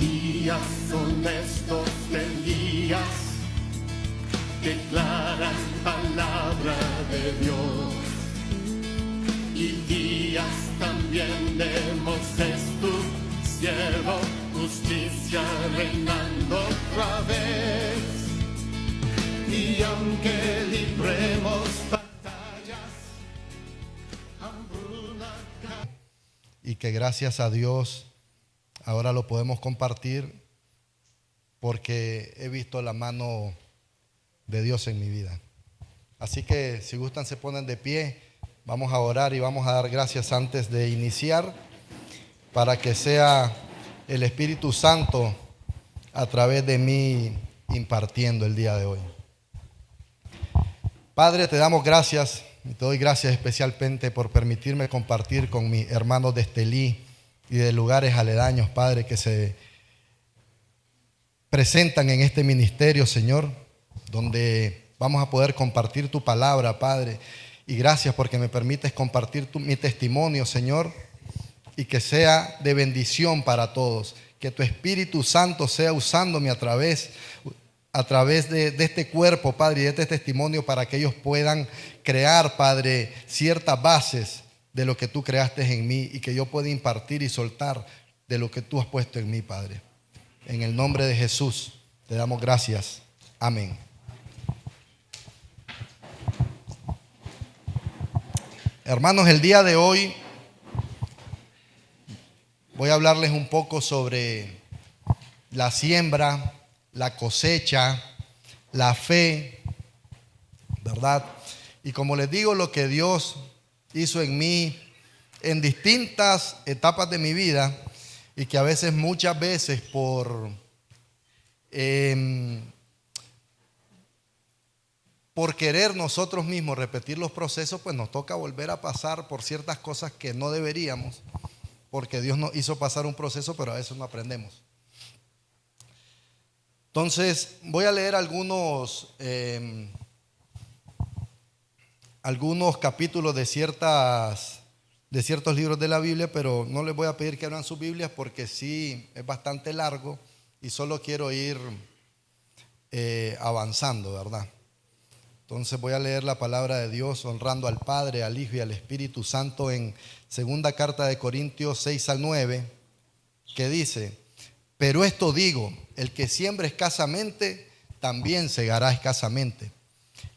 Días honestos de Elías declaran palabra de Dios, y días también de Moisés, tu siervo, justicia reinando otra vez. Y aunque libremos batallas, hambruna. Y que gracias a Dios ahora lo podemos compartir, porque he visto la mano de Dios en mi vida. Así que si gustan se ponen de pie, vamos a orar y vamos a dar gracias antes de iniciar, para que sea el Espíritu Santo a través de mí impartiendo el día de hoy. Padre, te damos gracias y te doy gracias especialmente por permitirme compartir con mis hermanos de Estelí y de lugares aledaños, Padre, que se presentan en este ministerio, Señor, donde vamos a poder compartir tu palabra, Padre. Y gracias porque me permites compartir mi testimonio, Señor, y que sea de bendición para todos. Que tu Espíritu Santo sea usándome a través de este cuerpo, Padre, y de este testimonio, para que ellos puedan crear, Padre, ciertas bases de lo que tú creaste en mí, y que yo pueda impartir y soltar de lo que tú has puesto en mí, Padre. En el nombre de Jesús te damos gracias. Amén. Hermanos, el día de hoy voy a hablarles un poco sobre la siembra, la cosecha, la fe, ¿verdad? Y como les digo, lo que Dios hizo en mí en distintas etapas de mi vida, y que a veces, muchas veces, por querer nosotros mismos repetir los procesos, pues nos toca volver a pasar por ciertas cosas que no deberíamos, porque Dios nos hizo pasar un proceso, pero a veces no aprendemos. Entonces voy a leer algunos capítulos de ciertos libros de la Biblia, pero no les voy a pedir que abran sus Biblias, porque sí es bastante largo y solo quiero ir avanzando, ¿verdad? Entonces voy a leer la palabra de Dios honrando al Padre, al Hijo y al Espíritu Santo en segunda carta de Corintios 6-9, que dice: pero esto digo, el que siembra escasamente, también segará escasamente.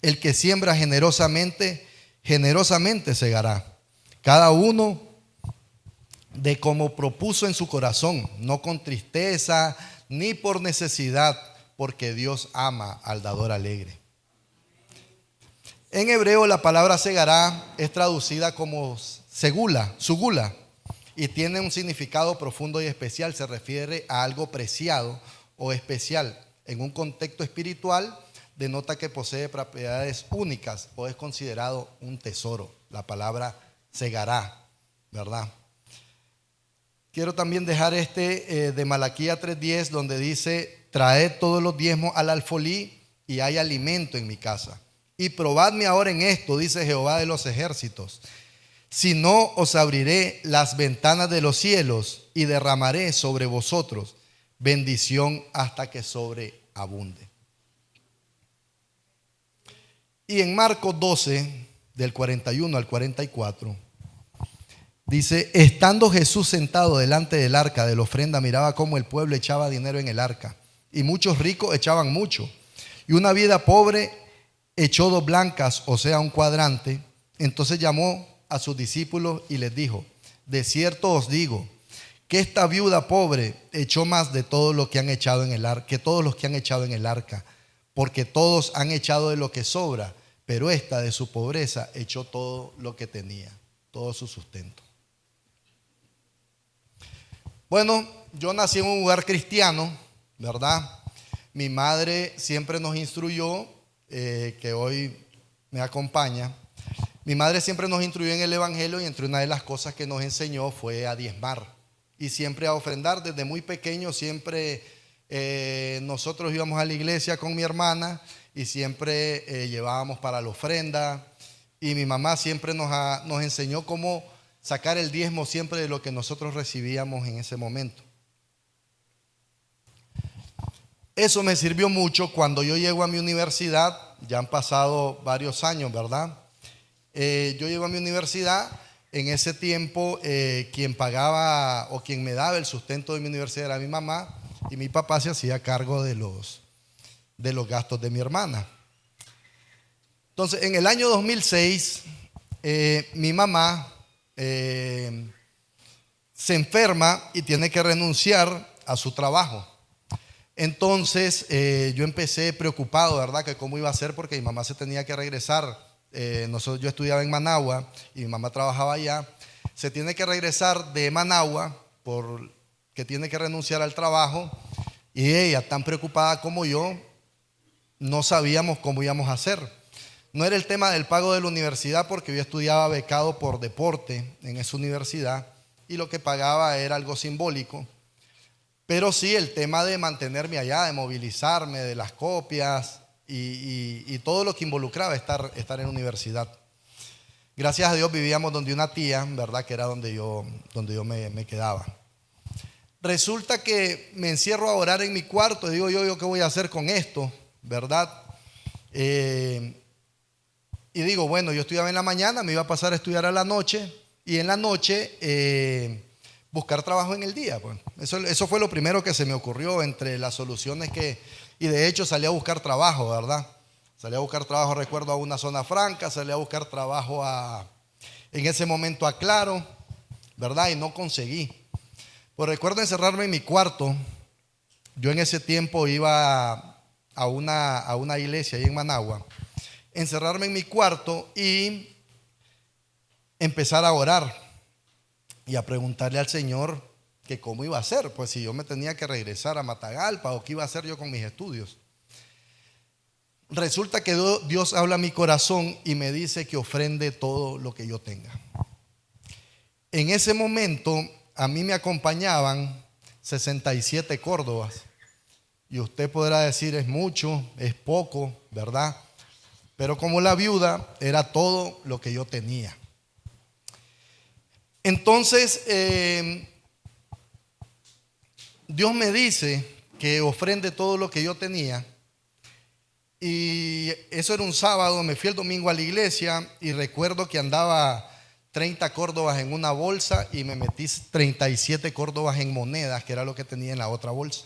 El que siembra generosamente, generosamente segará. Cada uno de como propuso en su corazón, no con tristeza ni por necesidad, porque Dios ama al dador alegre. En hebreo la palabra segará es traducida como segula, sugula, y tiene un significado profundo y especial. Se refiere a algo preciado o especial. En un contexto espiritual denota que posee propiedades únicas o es considerado un tesoro. La palabra segará, ¿verdad? Quiero también dejar de Malaquías 3:10, donde dice: traed todos los diezmos al alfolí, y hay alimento en mi casa. Y probadme ahora en esto, dice Jehová de los ejércitos, si no os abriré las ventanas de los cielos y derramaré sobre vosotros bendición hasta que sobreabunde. Y en Marcos 12, del 41 al 44, dice: estando Jesús sentado delante del arca de la ofrenda, miraba cómo el pueblo echaba dinero en el arca, y muchos ricos echaban mucho, y una viuda pobre echó 2 blancas, o sea, un cuadrante. Entonces llamó a sus discípulos y les dijo: de cierto os digo que esta viuda pobre echó más de todo lo que han echado en el arca, que todos los que han echado en el arca, porque todos han echado de lo que sobra, pero esta de su pobreza echó todo lo que tenía, todo su sustento. Bueno, yo nací en un lugar cristiano, ¿verdad? Mi madre siempre nos instruyó, que hoy me acompaña. Mi madre siempre nos instruyó en el evangelio, y entre una de las cosas que nos enseñó fue a diezmar y siempre a ofrendar. Desde muy pequeño siempre nosotros íbamos a la iglesia con mi hermana y siempre llevábamos para la ofrenda, y mi mamá siempre nos enseñó cómo sacar el diezmo siempre de lo que nosotros recibíamos en ese momento. Eso me sirvió mucho cuando yo llego a mi universidad. Ya han pasado varios años, ¿verdad? Yo llego a mi universidad. En ese tiempo, quien pagaba o quien me daba el sustento de mi universidad era mi mamá, y mi papá se hacía cargo de los gastos de mi hermana. Entonces, en el año 2006, mi mamá se enferma y tiene que renunciar a su trabajo. Entonces, yo empecé preocupado, ¿verdad? Que cómo iba a ser, porque mi mamá se tenía que regresar. Yo estudiaba en Managua y mi mamá trabajaba allá. Se tiene que regresar de Managua porque tiene que renunciar al trabajo, y ella, tan preocupada como yo, no sabíamos cómo íbamos a hacer. No era el tema del pago de la universidad, porque yo estudiaba becado por deporte en esa universidad y lo que pagaba era algo simbólico, pero sí el tema de mantenerme allá, de movilizarme, de las copias y todo lo que involucraba estar en la universidad. Gracias a Dios vivíamos donde una tía, ¿verdad? Que era donde yo me quedaba. Resulta que me encierro a orar en mi cuarto y digo yo ¿qué voy a hacer con esto? ¿Verdad? Y digo, bueno, yo estudiaba en la mañana, me iba a pasar a estudiar a la noche, y en la noche buscar trabajo en el día. Pues. Eso fue lo primero que se me ocurrió entre las soluciones y de hecho salí a buscar trabajo, ¿verdad? Salí a buscar trabajo, recuerdo, a una zona franca, salí a buscar trabajo en ese momento a Claro, ¿verdad? Y no conseguí. Pues recuerdo encerrarme en mi cuarto. Yo en ese tiempo iba a una iglesia ahí en Managua. Encerrarme en mi cuarto y empezar a orar y a preguntarle al Señor que cómo iba a hacer, pues si yo me tenía que regresar a Matagalpa o qué iba a hacer yo con mis estudios. Resulta que Dios habla a mi corazón y me dice que ofrende todo lo que yo tenga. En ese momento a mí me acompañaban 67 córdobas, y usted podrá decir es mucho, es poco, ¿verdad? Pero como la viuda era todo lo que yo tenía. Entonces, Dios me dice que ofrende todo lo que yo tenía. Y eso era un sábado, me fui el domingo a la iglesia y recuerdo que andaba 30 córdobas en una bolsa y me metí 37 córdobas en monedas, que era lo que tenía en la otra bolsa.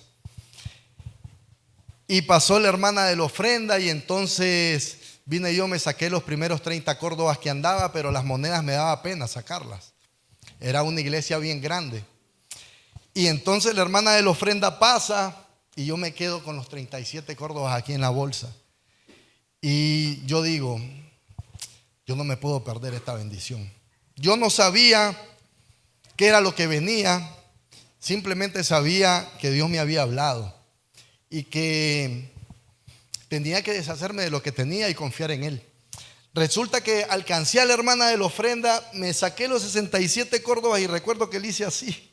Y pasó la hermana de la ofrenda y entonces vine yo, me saqué los primeros 30 córdobas que andaba, pero las monedas me daba pena sacarlas. Era una iglesia bien grande. Y entonces la hermana de la ofrenda pasa y yo me quedo con los 37 córdobas aquí en la bolsa. Y yo digo, yo no me puedo perder esta bendición. Yo no sabía qué era lo que venía, simplemente sabía que Dios me había hablado y que tenía que deshacerme de lo que tenía y confiar en Él. Resulta que alcancé a la hermana de la ofrenda, me saqué los 67 córdobas y recuerdo que le hice así,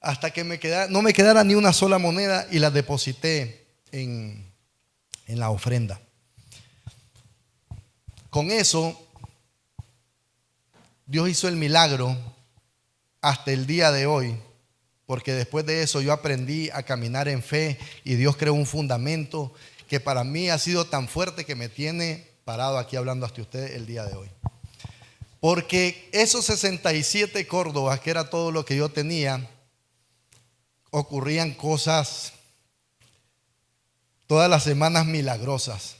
hasta que no me quedara ni una sola moneda, y las deposité en la ofrenda. Con eso, Dios hizo el milagro hasta el día de hoy, porque después de eso yo aprendí a caminar en fe y Dios creó un fundamento que para mí ha sido tan fuerte que me tiene parado aquí hablando hasta usted el día de hoy. Porque esos 67 córdobas, que era todo lo que yo tenía, ocurrían cosas todas las semanas milagrosas.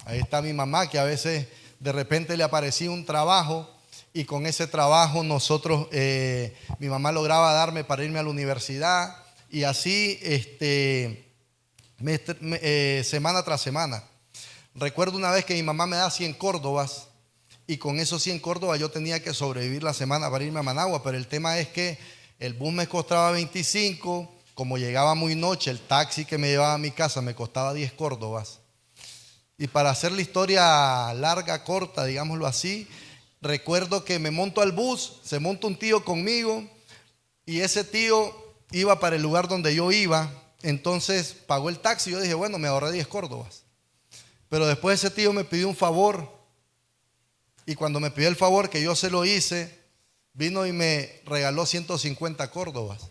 Ahí está mi mamá, que a veces de repente le aparecía un trabajo y con ese trabajo mi mamá lograba darme para irme a la universidad, y así semana tras semana. Recuerdo una vez que mi mamá me da 100 córdobas y con esos 100 córdobas yo tenía que sobrevivir la semana para irme a Managua, pero el tema es que el bus me costaba 25, como llegaba muy noche, el taxi que me llevaba a mi casa me costaba 10 córdobas. Y para hacer la historia larga, corta, digámoslo así, recuerdo que me monto al bus, se monta un tío conmigo y ese tío iba para el lugar donde yo iba, entonces pagó el taxi y yo dije, bueno, me ahorré 10 córdobas. Pero después ese tío me pidió un favor y cuando me pidió el favor, que yo se lo hice, vino y me regaló 150 córdobas,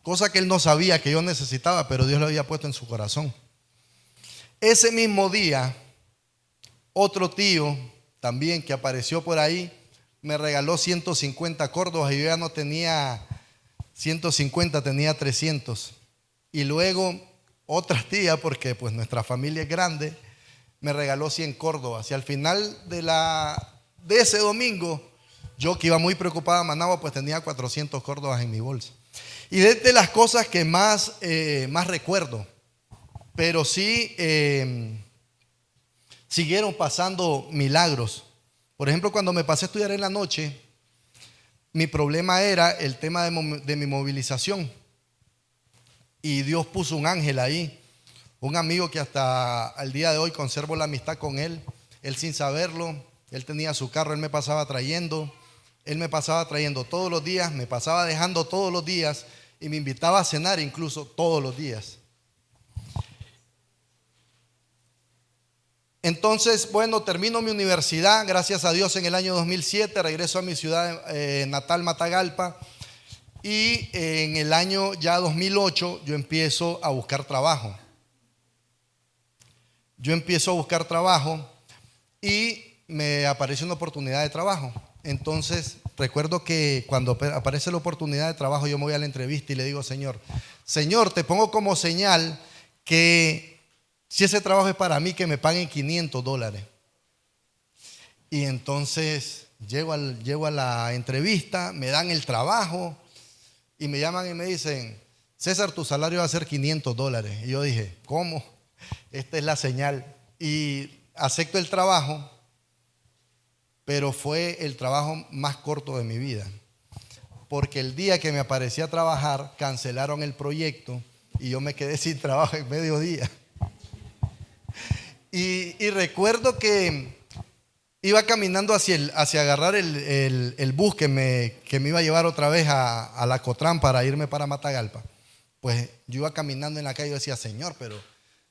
cosa que él no sabía que yo necesitaba, pero Dios lo había puesto en su corazón. Ese mismo día, otro tío también que apareció por ahí me regaló 150 córdobas y yo ya no tenía 150, tenía 300. Y luego otra tía, porque pues nuestra familia es grande, me regaló 100 córdobas. Y al final de ese domingo, yo que iba muy preocupado a Managua, pues tenía 400 córdobas en mi bolsa. Y de las cosas que más recuerdo, pero sí siguieron pasando milagros. Por ejemplo, cuando me pasé a estudiar en la noche, mi problema era el tema de mi movilización. Y Dios puso un ángel ahí, un amigo que hasta el día de hoy conservo la amistad con él. Él sin saberlo, él tenía su carro, él me pasaba trayendo todos los días, me pasaba dejando todos los días y me invitaba a cenar incluso todos los días. Entonces, bueno, termino mi universidad, gracias a Dios, en el año 2007, regreso a mi ciudad natal, Matagalpa, y en el año ya 2008 yo empiezo a buscar trabajo. Y me aparece una oportunidad de trabajo. Entonces, recuerdo que cuando aparece la oportunidad de trabajo, yo me voy a la entrevista y le digo, Señor, te pongo como señal que si ese trabajo es para mí, que me paguen $500. Y entonces llego a la entrevista, me dan el trabajo y me llaman y me dicen, César, tu salario va a ser $500. Y yo dije, ¿cómo? Esta es la señal. Y acepto el trabajo, pero fue el trabajo más corto de mi vida. Porque el día que me aparecí a trabajar, cancelaron el proyecto y yo me quedé sin trabajo en mediodía. Y recuerdo que iba caminando hacia agarrar el bus que me iba a llevar otra vez a la Cotrán para irme para Matagalpa. Pues yo iba caminando en la calle y decía, Señor, pero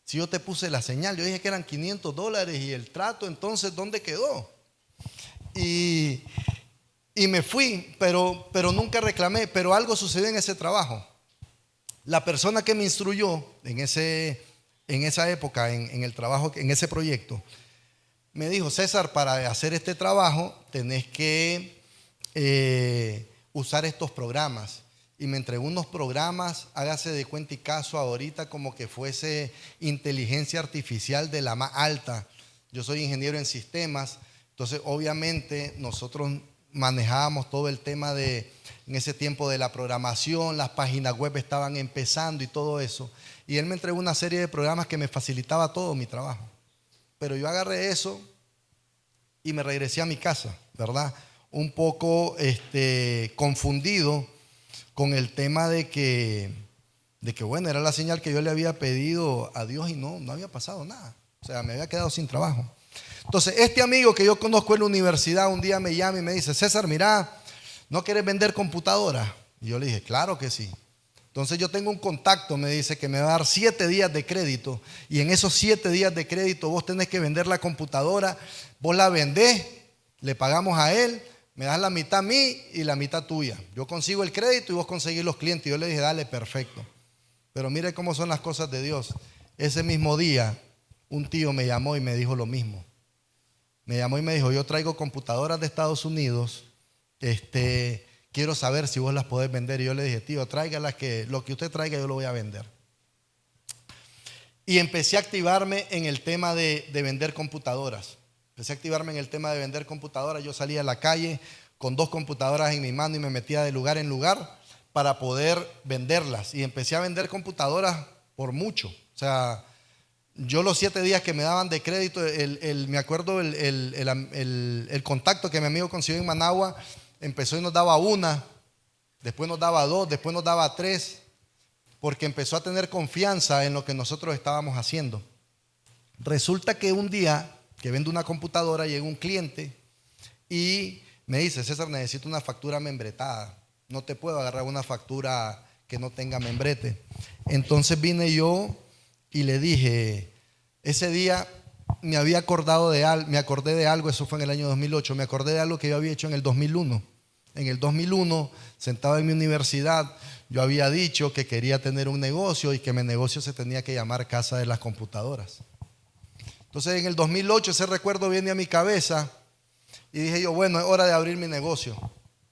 si yo te puse la señal, yo dije que eran $500 y el trato, entonces, ¿dónde quedó? Y me fui, pero nunca reclamé, pero algo sucedió en ese trabajo. La persona que me instruyó en esa época, en el trabajo, en ese proyecto, me dijo, César, para hacer este trabajo tenés que usar estos programas. Y me entregó unos programas, hágase de cuenta y caso ahorita como que fuese inteligencia artificial de la más alta. Yo soy ingeniero en sistemas, entonces obviamente nosotros manejábamos todo el tema en ese tiempo de la programación, las páginas web estaban empezando y todo eso. Y él me entregó una serie de programas que me facilitaba todo mi trabajo. Pero yo agarré eso y me regresé a mi casa, ¿verdad? Un poco confundido con el tema de que bueno, era la señal que yo le había pedido a Dios y no había pasado nada. O sea, me había quedado sin trabajo. Entonces, este amigo que yo conozco en la universidad un día me llama y me dice, César, mira, ¿no quieres vender computadoras? Y yo le dije, claro que sí. Entonces yo tengo un contacto, me dice, que me va a dar 7 días de crédito y en esos 7 días de crédito vos tenés que vender la computadora, vos la vendés, le pagamos a él, me das la mitad a mí y la mitad tuya. Yo consigo el crédito y vos conseguís los clientes. Y yo le dije, dale, perfecto. Pero mire cómo son las cosas de Dios. Ese mismo día un tío me llamó y me dijo lo mismo. Me llamó y me dijo, yo traigo computadoras de Estados Unidos, quiero saber si vos las podés vender. Y yo le dije, tío, tráigalas, que lo que usted traiga yo lo voy a vender. Y empecé a activarme en el tema de vender computadoras. Yo salía a la calle con 2 computadoras en mi mano y me metía de lugar en lugar para poder venderlas. Y empecé a vender computadoras por mucho. O sea, yo los 7 días que me daban de crédito, me acuerdo el contacto que mi amigo consiguió en Managua, empezó y nos daba 1, después nos daba 2, después nos daba 3, porque empezó a tener confianza en lo que nosotros estábamos haciendo. Resulta que un día que vendo una computadora, llega un cliente y me dice, César, necesito una factura membretada. No te puedo agarrar una factura que no tenga membrete. Entonces vine yo y le dije, ese día me acordé de algo, eso fue en el año 2008, me acordé de algo que yo había hecho en el 2001. En el 2001, sentado en mi universidad, yo había dicho que quería tener un negocio y que mi negocio se tenía que llamar Casa de las Computadoras. Entonces en el 2008 ese recuerdo viene a mi cabeza y dije yo, bueno, es hora de abrir mi negocio.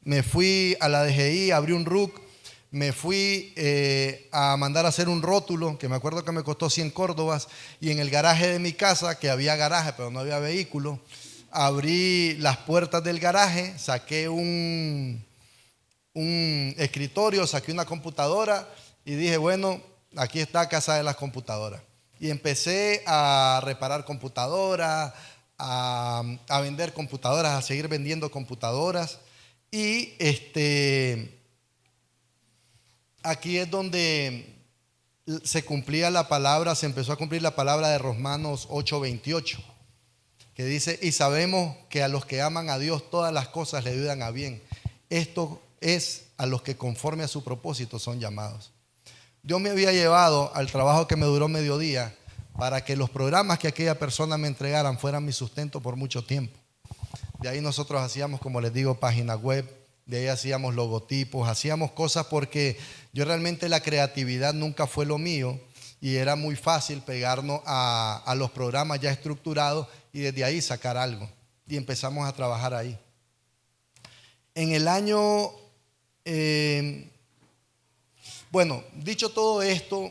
Me fui a la DGI, abrí un RUC, me fui a mandar a hacer un rótulo, que me acuerdo que me costó 100 córdobas, y en el garaje de mi casa, que había garaje pero no había vehículo, abrí las puertas del garaje, saqué un escritorio, saqué una computadora y dije, bueno, aquí está Casa de las Computadoras. Y empecé a reparar computadoras, a vender computadoras, a seguir vendiendo computadoras. Y aquí es donde se cumplía la palabra, se empezó a cumplir la palabra de Romanos 8:28, que dice, y sabemos que a los que aman a Dios todas las cosas le ayudan a bien. Esto es a los que conforme a su propósito son llamados. Dios me había llevado al trabajo que me duró mediodía para que los programas que aquella persona me entregaran fueran mi sustento por mucho tiempo. De ahí nosotros hacíamos, como les digo, páginas web, de ahí hacíamos logotipos, hacíamos cosas porque yo realmente la creatividad nunca fue lo mío y era muy fácil pegarnos a los programas ya estructurados y desde ahí sacar algo. Y empezamos a trabajar ahí. En el año... Bueno, dicho todo esto,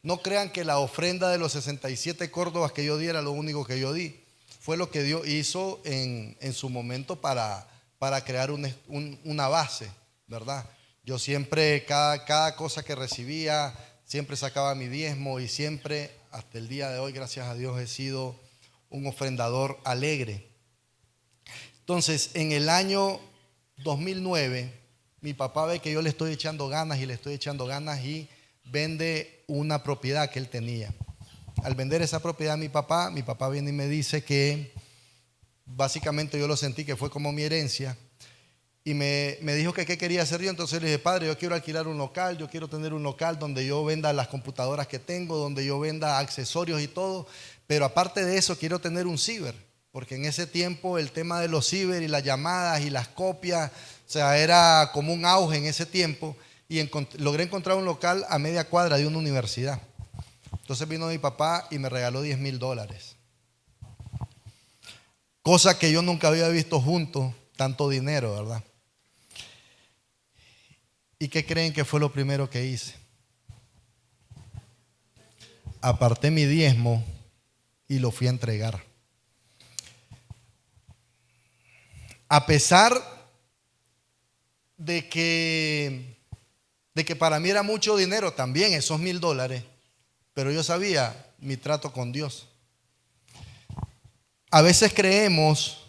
no crean que la ofrenda de los 67 córdobas que yo di era lo único que yo di. Fue lo que Dios hizo en su momento para crear una base, ¿verdad? Yo siempre, cada cosa que recibía, siempre sacaba mi diezmo y siempre, hasta el día de hoy, gracias a Dios, he sido un ofrendador alegre. Entonces, en el año 2009... mi papá ve que yo le estoy echando ganas y vende una propiedad que él tenía. Al vender esa propiedad mi papá viene y me dice que básicamente yo lo sentí que fue como mi herencia y me dijo que qué quería hacer yo. Entonces le dije, padre, yo quiero alquilar un local, yo quiero tener un local donde yo venda las computadoras que tengo, donde yo venda accesorios y todo, pero aparte de eso quiero tener un ciber, porque en ese tiempo el tema de los ciber y las llamadas y las copias, o sea, era como un auge en ese tiempo y logré encontrar un local a media cuadra de una universidad. Entonces vino mi papá y me regaló $10,000. Cosa que yo nunca había visto juntos, tanto dinero, ¿verdad? ¿Y qué creen que fue lo primero que hice? Aparté mi diezmo y lo fui a entregar. A pesar de que para mí era mucho dinero también, esos $1,000, pero yo sabía mi trato con Dios. A veces creemos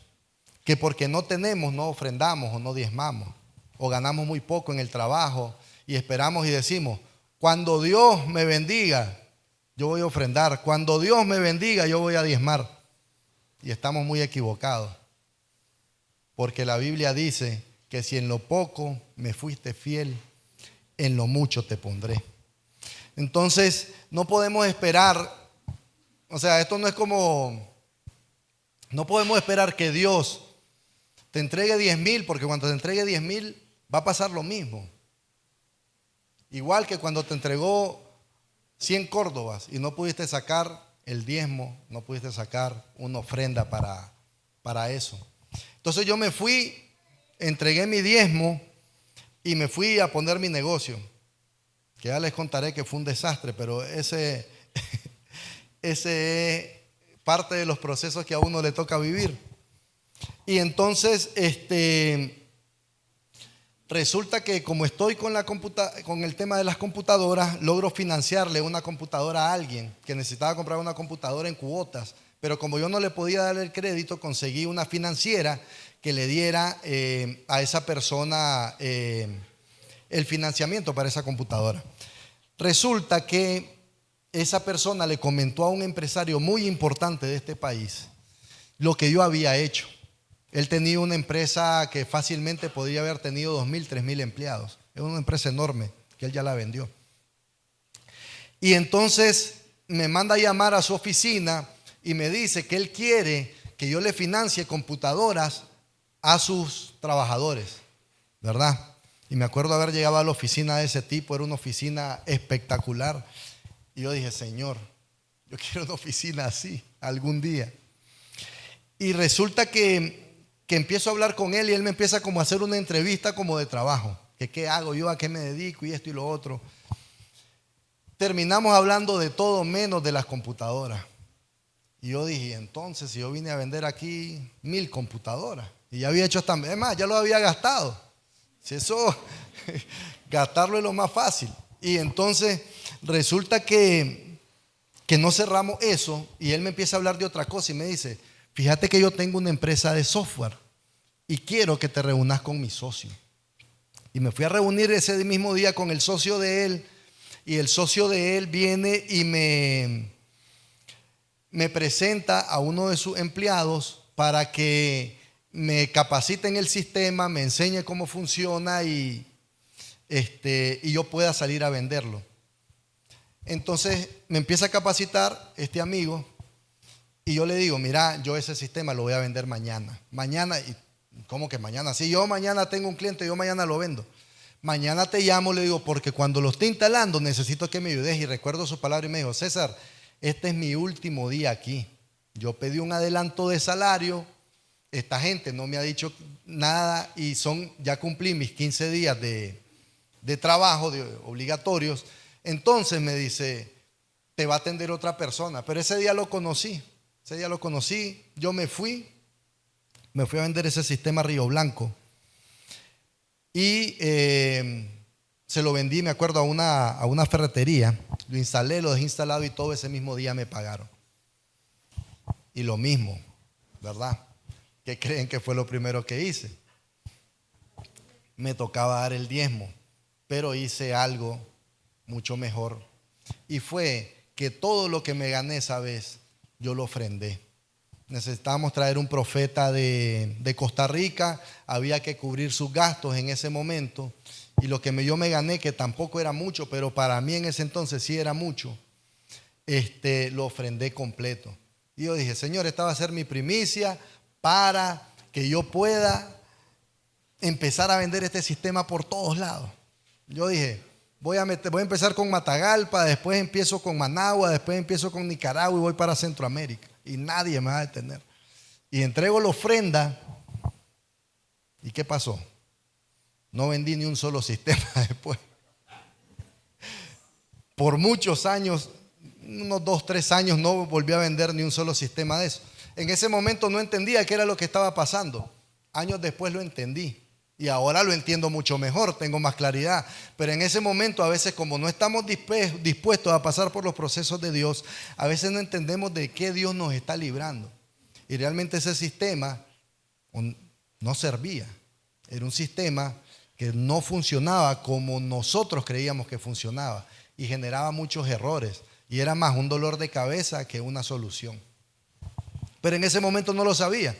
que porque no tenemos no ofrendamos o no diezmamos o ganamos muy poco en el trabajo y esperamos y decimos, cuando Dios me bendiga yo voy a ofrendar, cuando Dios me bendiga yo voy a diezmar, y estamos muy equivocados, porque la Biblia dice que si en lo poco me fuiste fiel, en lo mucho te pondré. Entonces, no podemos esperar, o sea, esto no es como, no podemos esperar que Dios te entregue 10,000, porque cuando te entregue 10,000 va a pasar lo mismo. Igual que cuando te entregó 100 córdobas y no pudiste sacar el diezmo, no pudiste sacar una ofrenda para eso. Entonces yo me fui, entregué mi diezmo y me fui a poner mi negocio, que ya les contaré que fue un desastre, pero ese es parte de los procesos que a uno le toca vivir. Y entonces resulta que como estoy con el tema de las computadoras, logro financiarle una computadora a alguien que necesitaba comprar una computadora en cuotas, pero como yo no le podía dar el crédito, conseguí una financiera que le diera a esa persona el financiamiento para esa computadora. Resulta que esa persona le comentó a un empresario muy importante de este país lo que yo había hecho. Él tenía una empresa que fácilmente podría haber tenido 2,000, 3,000 empleados. Es una empresa enorme que él ya la vendió. Y entonces me manda a llamar a su oficina y me dice que él quiere que yo le financie computadoras a sus trabajadores, ¿verdad? Y me acuerdo haber llegado a la oficina de ese tipo, era una oficina espectacular. Y yo dije, Señor, Yo quiero una oficina así algún día. Y resulta que empiezo a hablar con él y él me empieza como a hacer una entrevista como de trabajo. Que qué hago yo, a qué me dedico y esto y lo otro. Terminamos hablando de todo menos de las computadoras. Y yo dije, entonces, si yo vine a vender aquí 1000 computadoras. Y ya había hecho hasta, es más, ya lo había gastado. Si eso, gastarlo es lo más fácil. Y entonces resulta que no cerramos eso y él me empieza a hablar de otra cosa y me dice, fíjate que yo tengo una empresa de software y quiero que te reúnas con mi socio. Y me fui a reunir ese mismo día con el socio de él y el socio de él viene y me presenta a uno de sus empleados para que me capacite en el sistema, me enseñe cómo funciona y yo pueda salir a venderlo. Entonces me empieza a capacitar este amigo y yo le digo, mira, yo ese sistema lo voy a vender mañana. Mañana, ¿cómo que mañana? Si yo mañana tengo un cliente, yo mañana lo vendo. Mañana te llamo, le digo, porque cuando lo esté instalando necesito que me ayudes. Y recuerdo su palabra y me dijo, César, este es mi último día aquí. Yo pedí un adelanto de salario, esta gente no me ha dicho nada y ya cumplí mis 15 días de trabajo obligatorios. Entonces me dice, te va a atender otra persona. Pero ese día lo conocí, yo me fui a vender ese sistema Río Blanco. Y se lo vendí, me acuerdo, a una ferretería. Lo instalé, lo dejé instalado y todo ese mismo día me pagaron. Y lo mismo, ¿verdad? ¿Qué creen que fue lo primero que hice? Me tocaba dar el diezmo, pero hice algo mucho mejor. Y fue que todo lo que me gané esa vez, yo lo ofrendé. Necesitábamos traer un profeta de Costa Rica, había que cubrir sus gastos en ese momento. Y lo que yo me gané, que tampoco era mucho, pero para mí en ese entonces sí era mucho, lo ofrendé completo. Y yo dije, Señor, esta va a ser mi primicia para que yo pueda empezar a vender este sistema por todos lados. Yo dije, voy a empezar con Matagalpa, después empiezo con Managua, después empiezo con Nicaragua y voy para Centroamérica. Y nadie me va a detener. Y entrego la ofrenda. ¿Y qué pasó? No vendí ni un solo sistema después. Por muchos años, unos 2, 3 años, no volví a vender ni un solo sistema de eso. En ese momento no entendía qué era lo que estaba pasando. Años después lo entendí. Y ahora lo entiendo mucho mejor, tengo más claridad. Pero en ese momento a veces como no estamos dispuestos a pasar por los procesos de Dios, a veces no entendemos de qué Dios nos está librando. Y realmente ese sistema no servía. Era un sistema que no funcionaba como nosotros creíamos que funcionaba. Y generaba muchos errores. Y era más un dolor de cabeza que una solución. Pero en ese momento no lo sabía.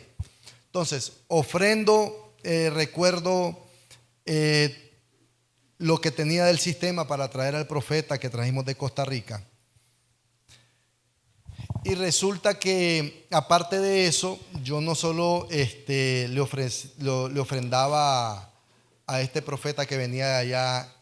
Entonces, ofrendo... recuerdo lo que tenía del sistema para traer al profeta que trajimos de Costa Rica. Y resulta que aparte de eso, yo no solo le ofrendaba a este profeta que venía de allá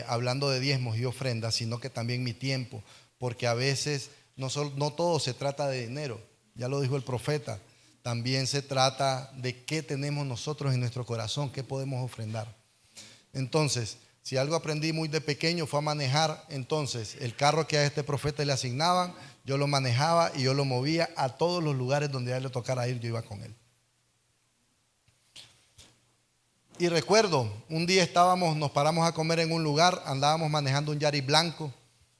hablando de diezmos y ofrendas, sino que también mi tiempo, porque a veces no todo se trata de dinero, ya lo dijo el profeta. También se trata de qué tenemos nosotros en nuestro corazón, qué podemos ofrendar. Entonces, si algo aprendí muy de pequeño fue a manejar. Entonces, el carro que a este profeta le asignaban, yo lo manejaba y yo lo movía a todos los lugares donde a él le tocara ir, yo iba con él. Y recuerdo, un día nos paramos a comer en un lugar, andábamos manejando un Yaris blanco,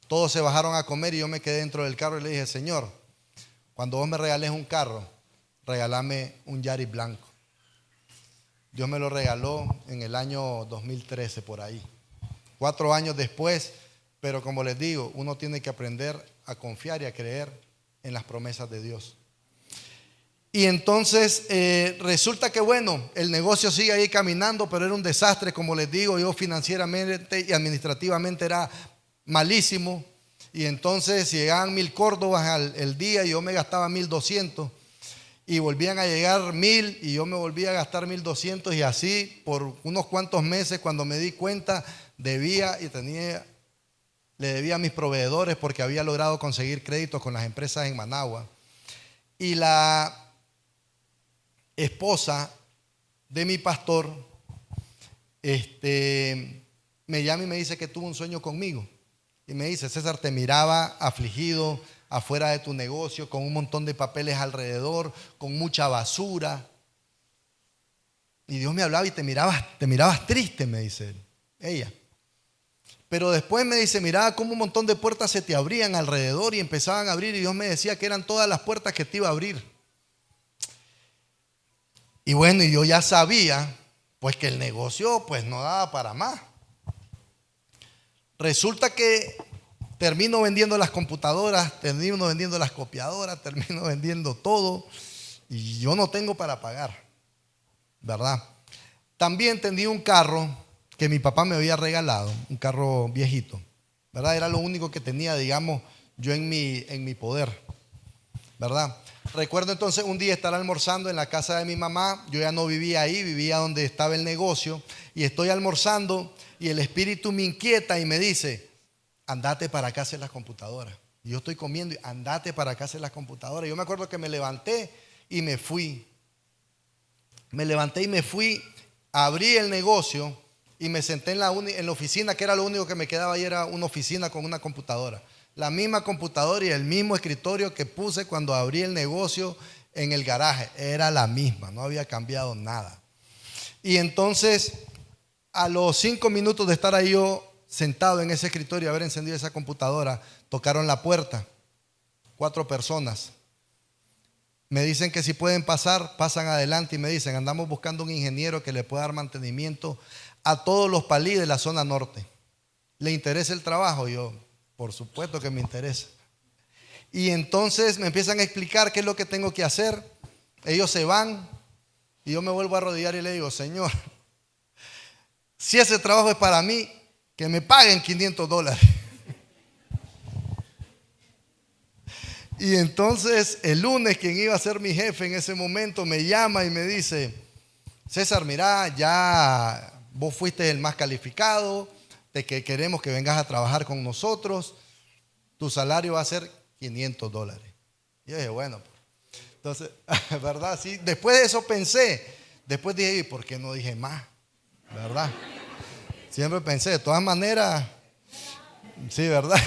todos se bajaron a comer y yo me quedé dentro del carro y le dije, Señor, cuando vos me regales un carro, regálame un Yaris blanco. Dios me lo regaló en el año 2013 por ahí. 4 años después, pero como les digo, uno tiene que aprender a confiar y a creer en las promesas de Dios. Y entonces resulta que bueno, el negocio sigue ahí caminando, pero era un desastre, como les digo, yo financieramente y administrativamente era malísimo. Y entonces si llegaban 1000 córdobas el día y yo me gastaba 1200. Y volvían a llegar 1000 y yo me volvía a gastar 1200 y así por unos cuantos meses, cuando me di cuenta, debía y tenía le debía a mis proveedores porque había logrado conseguir créditos con las empresas en Managua. Y la esposa de mi pastor me llama y me dice que tuvo un sueño conmigo. Y me dice: César, te miraba afligido afuera de tu negocio, con un montón de papeles alrededor, con mucha basura. Y Dios me hablaba y te mirabas triste, me dice ella. Pero después me dice, miraba cómo un montón de puertas se te abrían alrededor y empezaban a abrir, y Dios me decía que eran todas las puertas que te iba a abrir. Y bueno, y yo ya sabía pues que el negocio pues no daba para más. Resulta que termino vendiendo las computadoras, termino vendiendo las copiadoras, termino vendiendo todo y yo no tengo para pagar, ¿verdad? También tenía un carro que mi papá me había regalado, un carro viejito, ¿verdad? Era lo único que tenía, digamos, yo en mi poder, ¿verdad? Recuerdo entonces un día estar almorzando en la casa de mi mamá. Yo ya no vivía ahí, vivía donde estaba el negocio, y estoy almorzando y el espíritu me inquieta y me dice: andate para acá a hacer las computadoras. Y yo estoy comiendo y andate para acá a hacer las computadoras. Yo me acuerdo que me levanté y me fui. Abrí el negocio y me senté en la oficina, que era lo único que me quedaba ahí, era una oficina con una computadora. La misma computadora y el mismo escritorio que puse cuando abrí el negocio en el garaje. Era la misma, no había cambiado nada. Y entonces, a los 5 minutos de estar ahí yo sentado en ese escritorio y haber encendido esa computadora, tocaron la puerta. 4 personas. Me dicen que si pueden pasar, pasan adelante y me dicen: andamos buscando un ingeniero que le pueda dar mantenimiento a todos los palí de la zona norte. ¿Le interesa el trabajo? Yo, por supuesto que me interesa. Y entonces me empiezan a explicar qué es lo que tengo que hacer. Ellos se van y yo me vuelvo a arrodillar y le digo: Señor, si ese trabajo es para mí, que me paguen $500. Y entonces el lunes, quien iba a ser mi jefe en ese momento me llama y me dice: César, mira, ya vos fuiste el más calificado, de que queremos que vengas a trabajar con nosotros, tu salario va a ser $500. Y yo dije: bueno, entonces, ¿verdad? Sí, después de eso pensé, después dije: ¿y por qué no dije más? ¿Verdad? Siempre pensé, de todas maneras, sí, ¿verdad?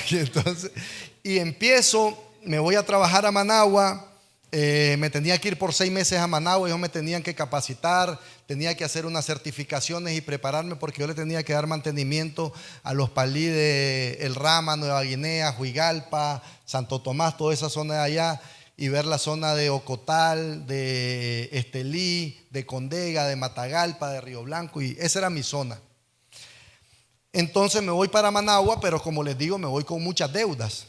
Y empiezo. Me voy a trabajar a Managua. Me tenía que ir por 6 meses a Managua. Ellos me tenían que capacitar, tenía que hacer unas certificaciones y prepararme, porque yo le tenía que dar mantenimiento a los palí de El Rama, Nueva Guinea, Huigalpa, Santo Tomás, toda esa zona de allá, y ver la zona de Ocotal, de Estelí, de Condega, de Matagalpa, de Río Blanco, y esa era mi zona. Entonces me voy para Managua, pero como les digo, me voy con muchas deudas.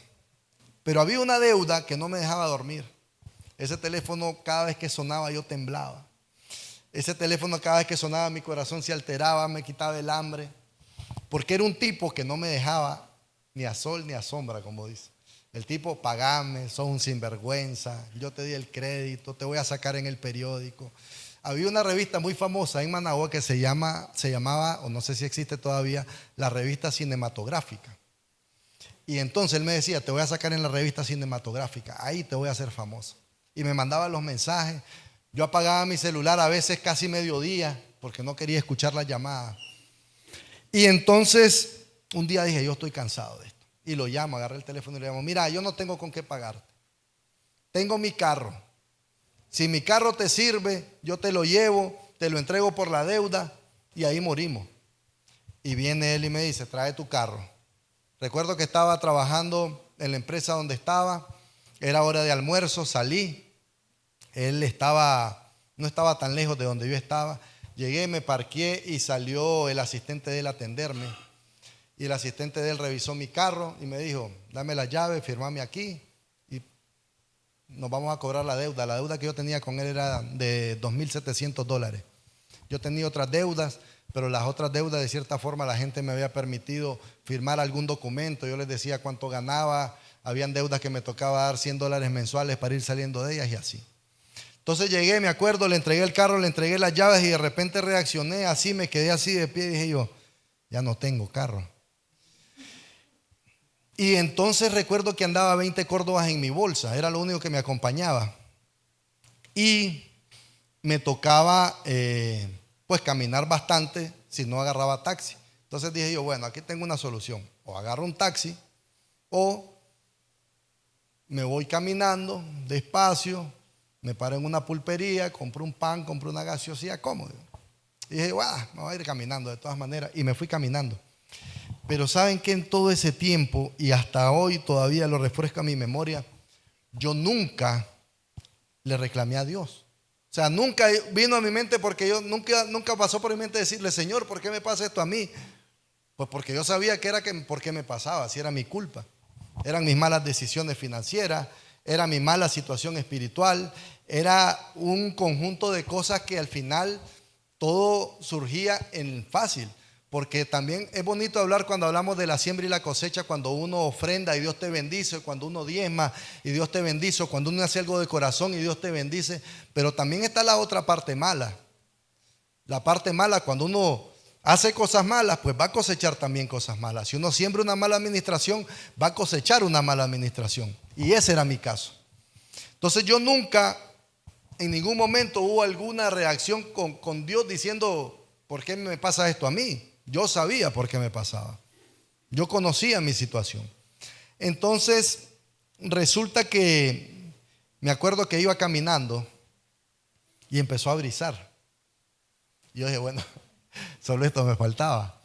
Pero había una deuda que no me dejaba dormir. Ese teléfono, cada vez que sonaba yo temblaba. Ese teléfono, cada vez que sonaba, mi corazón se alteraba, me quitaba el hambre. Porque era un tipo que no me dejaba ni a sol ni a sombra, como dice. El tipo: pagame, sos un sinvergüenza, yo te di el crédito, te voy a sacar en el periódico. Había una revista muy famosa en Managua que se llamaba, o no sé si existe todavía, la Revista Cinematográfica. Y entonces él me decía: te voy a sacar en la Revista Cinematográfica, ahí te voy a hacer famoso. Y me mandaba los mensajes. Yo apagaba mi celular a veces casi mediodía, porque no quería escuchar las llamadas. Y entonces un día dije: yo estoy cansado de esto. Y lo llamo, agarré el teléfono y le llamo: mira, yo no tengo con qué pagarte. Tengo mi carro. Si mi carro te sirve, yo te lo llevo, te lo entrego por la deuda y ahí morimos. Y viene él y me dice: trae tu carro. Recuerdo que estaba trabajando en la empresa donde estaba, era hora de almuerzo, salí. Él no estaba tan lejos de donde yo estaba. Llegué, me parqué y salió el asistente de él a atenderme. Y el asistente de él revisó mi carro y me dijo: dame la llave, firmame aquí y nos vamos a cobrar la deuda. La deuda que yo tenía con él era de $2,700. Yo tenía otras deudas, pero las otras deudas, de cierta forma, la gente me había permitido firmar algún documento. Yo les decía cuánto ganaba. Habían deudas que me tocaba dar $100 mensuales para ir saliendo de ellas y así. Entonces llegué, me acuerdo, le entregué el carro, le entregué las llaves y de repente reaccioné así, me quedé así de pie y dije yo: ya no tengo carro. Y entonces recuerdo que andaba 20 córdobas en mi bolsa, era lo único que me acompañaba. Y me tocaba pues caminar bastante si no agarraba taxi. Entonces dije yo, bueno, aquí tengo una solución. O agarro un taxi o me voy caminando despacio, me paro en una pulpería, compro un pan, compro una gaseosidad cómodo. Y dije, bueno, me voy a ir caminando de todas maneras. Y me fui caminando. Pero saben que en todo ese tiempo, y hasta hoy todavía lo refresca mi memoria, yo nunca le reclamé a Dios. O sea, nunca vino a mi mente, porque yo nunca pasó por mi mente decirle, Señor, ¿por qué me pasa esto a mí? Pues porque yo sabía que era por qué me pasaba, si era mi culpa. Eran mis malas decisiones financieras, era mi mala situación espiritual, era un conjunto de cosas que al final todo surgía en fácil. Porque también es bonito hablar cuando hablamos de la siembra y la cosecha, cuando uno ofrenda y Dios te bendice, cuando uno diezma y Dios te bendice, cuando uno hace algo de corazón y Dios te bendice. Pero también está la otra parte mala. La parte mala, cuando uno hace cosas malas, pues va a cosechar también cosas malas. Si uno siembra una mala administración, va a cosechar una mala administración. Y ese era mi caso. Entonces yo nunca, en ningún momento hubo alguna reacción con Dios diciendo, ¿por qué me pasa esto a mí? Yo sabía por qué me pasaba. Yo conocía mi situación. Entonces, resulta que me acuerdo que iba caminando y empezó a brisar. Yo dije, bueno, solo esto me faltaba.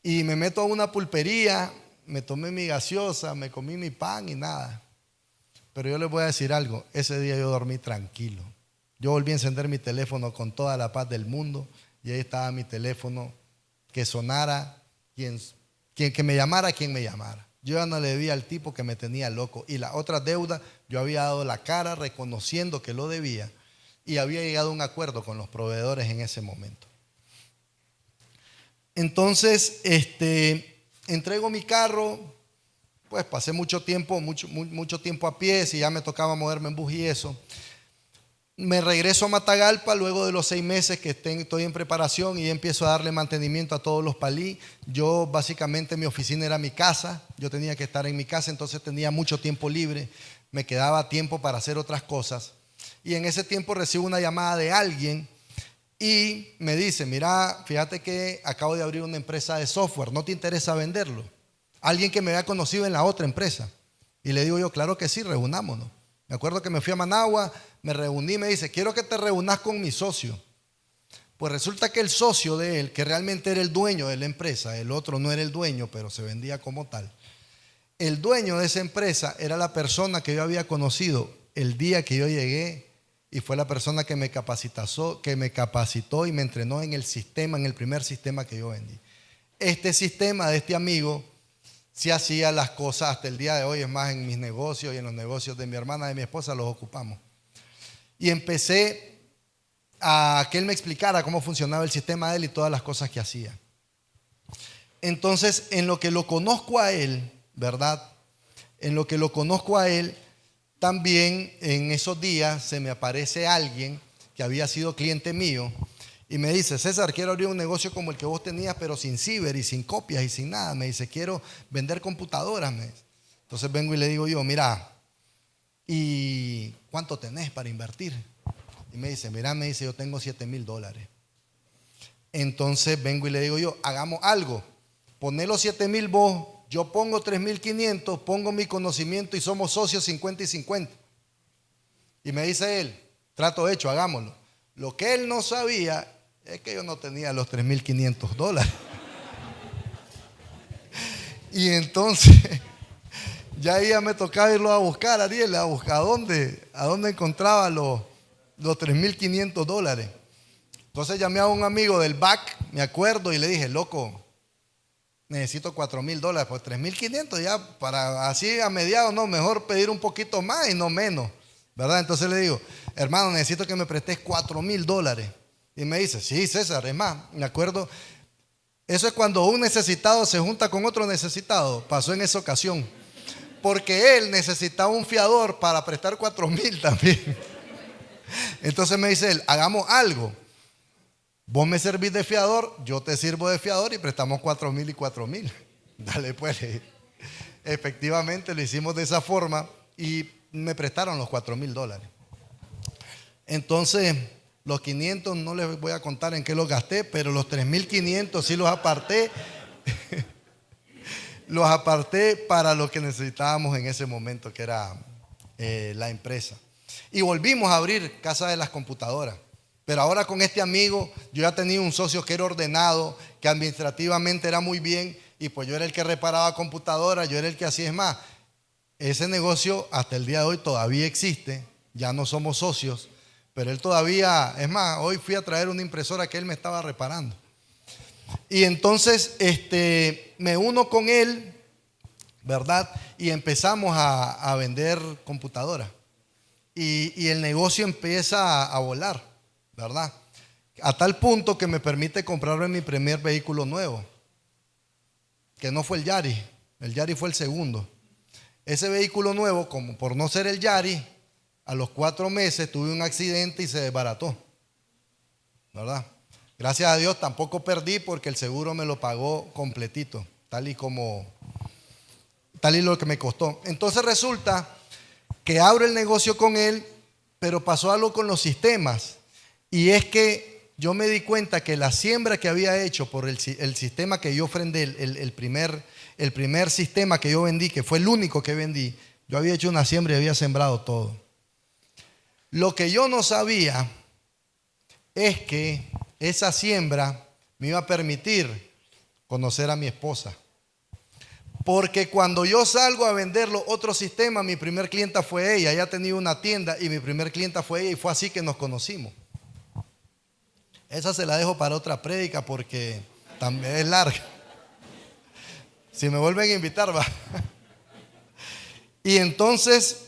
Y me meto a una pulpería, me tomé mi gaseosa, me comí mi pan y nada. Pero yo les voy a decir algo, ese día yo dormí tranquilo. Yo volví a encender mi teléfono con toda la paz del mundo y ahí estaba mi teléfono. Que sonara, que me llamara quien me llamara. Yo ya no le debía al tipo que me tenía loco. Y la otra deuda, yo había dado la cara reconociendo que lo debía y había llegado a un acuerdo con los proveedores en ese momento. Entonces, entrego mi carro, pues pasé mucho tiempo a pie, si ya me tocaba moverme en bus y eso. Me regreso a Matagalpa luego de los 6 meses que estoy en preparación y empiezo a darle mantenimiento a todos los palí. Yo básicamente mi oficina era mi casa, yo tenía que estar en mi casa, entonces tenía mucho tiempo libre, me quedaba tiempo para hacer otras cosas. Y en ese tiempo recibo una llamada de alguien y me dice, mira, fíjate que acabo de abrir una empresa de software, ¿no te interesa venderlo? Alguien que me había conocido en la otra empresa. Y le digo yo, claro que sí, reunámonos. Me acuerdo que me fui a Managua, me reuní, me dice, quiero que te reúnas con mi socio. Pues resulta que el socio de él, que realmente era el dueño de la empresa, el otro no era el dueño, pero se vendía como tal. El dueño de esa empresa era la persona que yo había conocido el día que yo llegué y fue la persona que me capacitó y me entrenó en el sistema, en el primer sistema que yo vendí. Este sistema de este amigo sí hacía las cosas hasta el día de hoy, es más, en mis negocios y en los negocios de mi hermana y de mi esposa los ocupamos. Y empecé a que él me explicara cómo funcionaba el sistema de él y todas las cosas que hacía. Entonces, en lo que lo conozco a él, ¿verdad? En lo que lo conozco a él, también en esos días se me aparece alguien que había sido cliente mío y me dice, César, quiero abrir un negocio como el que vos tenías, pero sin ciber y sin copias y sin nada. Me dice, quiero vender computadoras. Entonces vengo y le digo yo, mira, ¿y cuánto tenés para invertir? Y me dice, mira, me dice, yo tengo $7,000. Entonces vengo y le digo yo, hagamos algo. Poné los 7,000 vos, yo pongo 3,500, pongo mi conocimiento y somos socios 50 y 50. Y me dice él, trato hecho, hagámoslo. Lo que él no sabía es que yo no tenía los $3,500. Y entonces, ya me tocaba irlo a buscar, Ariel, a buscar a dónde encontraba los $3,500. Entonces llamé a un amigo del BAC, me acuerdo, y le dije, loco, necesito $4,000, pues 3,500 ya, para así a mediados, no, mejor pedir un poquito más y no menos, ¿verdad? Entonces le digo, hermano, necesito que me prestes $4,000. Y me dice, sí, César, es más, me acuerdo, eso es cuando un necesitado se junta con otro necesitado, pasó en esa ocasión, porque él necesitaba un fiador para prestar 4,000 también. Entonces me dice él, hagamos algo. Vos me servís de fiador, yo te sirvo de fiador y prestamos 4,000 y 4,000. Dale pues. Efectivamente lo hicimos de esa forma y me prestaron los $4,000. Entonces, los 500 no les voy a contar en qué los gasté, pero los 3,500 sí los aparté. Los aparté para lo que necesitábamos en ese momento, que era la empresa. Y volvimos a abrir Casa de las Computadoras. Pero ahora con este amigo, yo ya tenía un socio que era ordenado, que administrativamente era muy bien, y pues yo era el que reparaba computadoras, yo era el que hacía. Es más, ese negocio hasta el día de hoy todavía existe, ya no somos socios, pero él todavía, es más, hoy fui a traer una impresora que él me estaba reparando. Y entonces me uno con él, ¿verdad? Y empezamos a vender computadoras. Y el negocio empieza a volar, ¿verdad? A tal punto que me permite comprarme mi primer vehículo nuevo, que no fue el Yari fue el segundo. Ese vehículo nuevo, como por no ser el Yari, a los 4 meses tuve un accidente y se desbarató, ¿verdad? Gracias a Dios tampoco perdí porque el seguro me lo pagó completito, tal y lo que me costó. Entonces resulta que abro el negocio con él, pero pasó algo con los sistemas. Y es que yo me di cuenta que la siembra que había hecho por el sistema que yo ofrendé, el primer sistema que yo vendí, que fue el único que vendí, yo había hecho una siembra y había sembrado todo. Lo que yo no sabía es que esa siembra me iba a permitir conocer a mi esposa. Porque cuando yo salgo a venderlo otro sistema, mi primer clienta fue ella. Ella tenía una tienda y mi primer clienta fue ella, y fue así que nos conocimos. Esa se la dejo para otra prédica porque también es larga. Si me vuelven a invitar, va. Y entonces,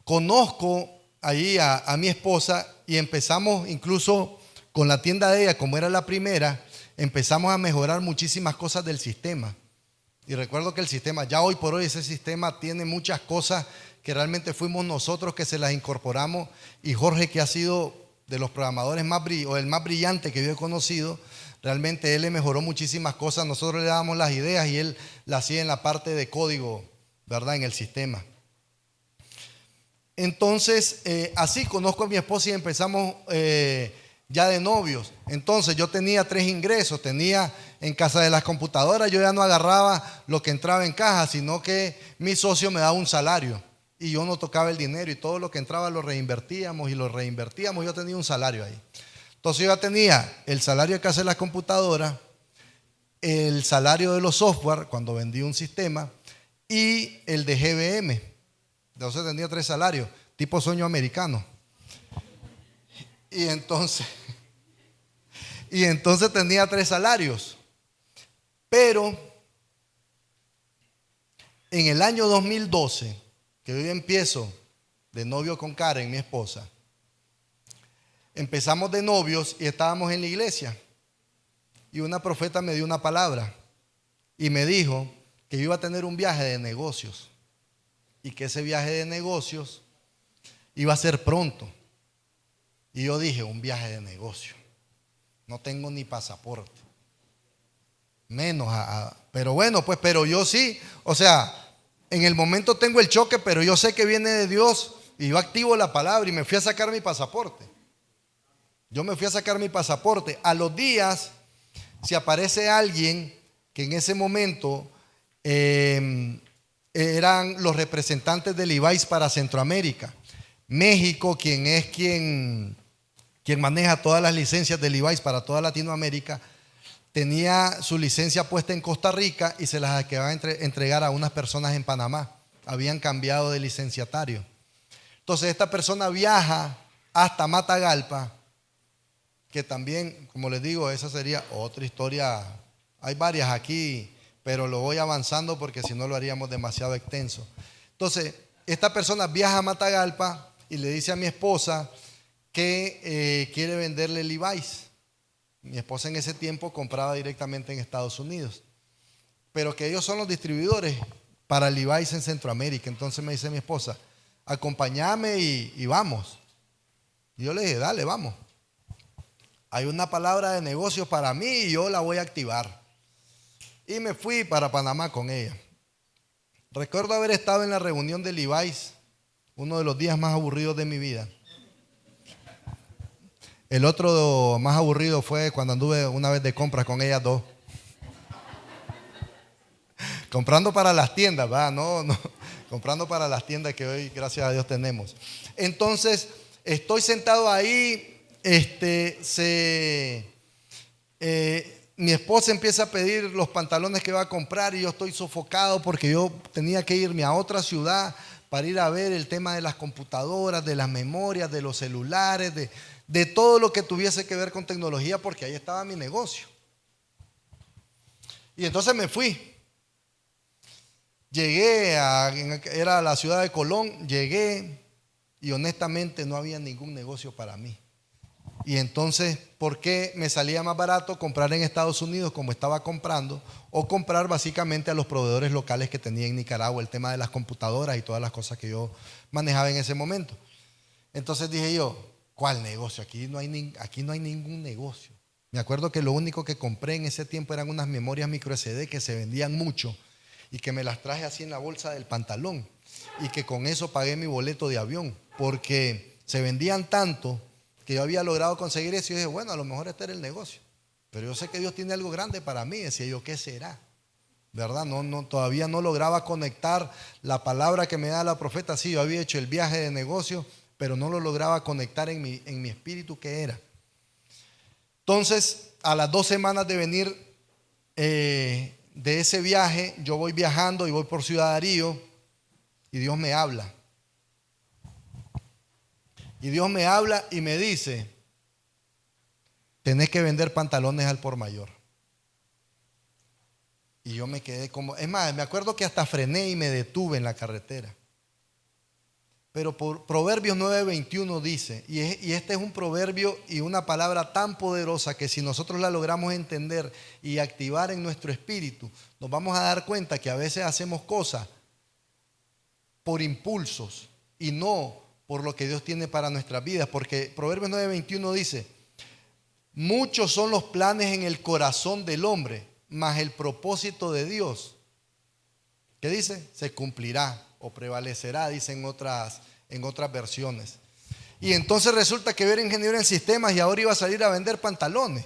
conozco allí a mi esposa y empezamos incluso con la tienda de ella, como era la primera, empezamos a mejorar muchísimas cosas del sistema. Y recuerdo que el sistema, ya hoy por hoy ese sistema tiene muchas cosas que realmente fuimos nosotros que se las incorporamos, y Jorge, que ha sido de los programadores el más brillante que yo he conocido, realmente él le mejoró muchísimas cosas. Nosotros le dábamos las ideas y él las hacía en la parte de código, ¿verdad? En el sistema. Entonces, así conozco a mi esposa y empezamos ya de novios. Entonces yo tenía 3 ingresos. Tenía en Casa de las Computadoras, yo ya no agarraba lo que entraba en caja, sino que mi socio me daba un salario y yo no tocaba el dinero, y todo lo que entraba lo reinvertíamos y lo reinvertíamos. Yo tenía un salario ahí. Entonces yo ya tenía el salario de Casa de las Computadoras, el salario de los software cuando vendí un sistema y el de GBM. Entonces tenía 3 salarios, tipo sueño americano. Y entonces tenía 3 salarios. Pero en el año 2012, que yo empiezo de novio con Karen, mi esposa, empezamos de novios y estábamos en la iglesia. Y una profeta me dio una palabra y me dijo que yo iba a tener un viaje de negocios, y que ese viaje de negocios iba a ser pronto. Y yo dije, un viaje de negocio, no tengo ni pasaporte, menos pero bueno, pues, pero yo sí, o sea, en el momento tengo el choque, pero yo sé que viene de Dios, y yo activo la palabra y me fui a sacar mi pasaporte. Yo me fui a sacar mi pasaporte. A los días, si aparece alguien que en ese momento eran los representantes del Levi's para Centroamérica. México, quien maneja todas las licencias del Levi's para toda Latinoamérica, tenía su licencia puesta en Costa Rica y se las acababa de entregar a unas personas en Panamá. Habían cambiado de licenciatario. Entonces esta persona viaja hasta Matagalpa, que también, como les digo, esa sería otra historia. Hay varias aquí, pero lo voy avanzando porque si no lo haríamos demasiado extenso. Entonces, esta persona viaja a Matagalpa y le dice a mi esposa que quiere venderle Levi's. Mi esposa en ese tiempo compraba directamente en Estados Unidos, pero que ellos son los distribuidores para Levi's en Centroamérica. Entonces me dice mi esposa, acompáñame y vamos. Y yo le dije, dale, vamos. Hay una palabra de negocios para mí y yo la voy a activar. Y me fui para Panamá con ella. Recuerdo haber estado en la reunión de Levi's, uno de los días más aburridos de mi vida. El otro más aburrido fue cuando anduve una vez de compras con ellas dos. Comprando para las tiendas, ¿verdad? No, comprando para las tiendas que hoy, gracias a Dios, tenemos. Entonces, estoy sentado ahí, mi esposa empieza a pedir los pantalones que va a comprar y yo estoy sofocado porque yo tenía que irme a otra ciudad para ir a ver el tema de las computadoras, de las memorias, de los celulares, de todo lo que tuviese que ver con tecnología, porque ahí estaba mi negocio. Y entonces me fui. Era la ciudad de Colón, llegué y honestamente no había ningún negocio para mí. Y entonces, ¿por qué me salía más barato comprar en Estados Unidos como estaba comprando o comprar básicamente a los proveedores locales que tenía en Nicaragua, el tema de las computadoras y todas las cosas que yo manejaba en ese momento? Entonces dije yo, ¿cuál negocio? Aquí no hay ningún negocio. Me acuerdo que lo único que compré en ese tiempo eran unas memorias micro SD que se vendían mucho y que me las traje así en la bolsa del pantalón y que con eso pagué mi boleto de avión porque se vendían tanto que yo había logrado conseguir eso. Y yo dije, bueno, a lo mejor este era el negocio, pero yo sé que Dios tiene algo grande para mí. Decía yo, ¿qué será? ¿Verdad? Todavía no lograba conectar la palabra que me da la profeta. Sí, yo había hecho el viaje de negocio, pero no lo lograba conectar en mi espíritu qué era. Entonces, a las 2 semanas de venir de ese viaje, yo voy viajando y voy por Ciudad Darío y Dios me habla. Y Dios me habla y me dice, tenés que vender pantalones al por mayor. Y yo me quedé como, es más, me acuerdo que hasta frené y me detuve en la carretera. Pero por Proverbios 9:21 dice, y este es un proverbio y una palabra tan poderosa que si nosotros la logramos entender y activar en nuestro espíritu, nos vamos a dar cuenta que a veces hacemos cosas por impulsos y no por lo que Dios tiene para nuestras vidas. Porque Proverbios 9:21 dice, muchos son los planes en el corazón del hombre, mas el propósito de Dios, ¿qué dice? Se cumplirá o prevalecerá, dicen en otras versiones. Y entonces resulta que era ingeniero en sistemas y ahora iba a salir a vender pantalones,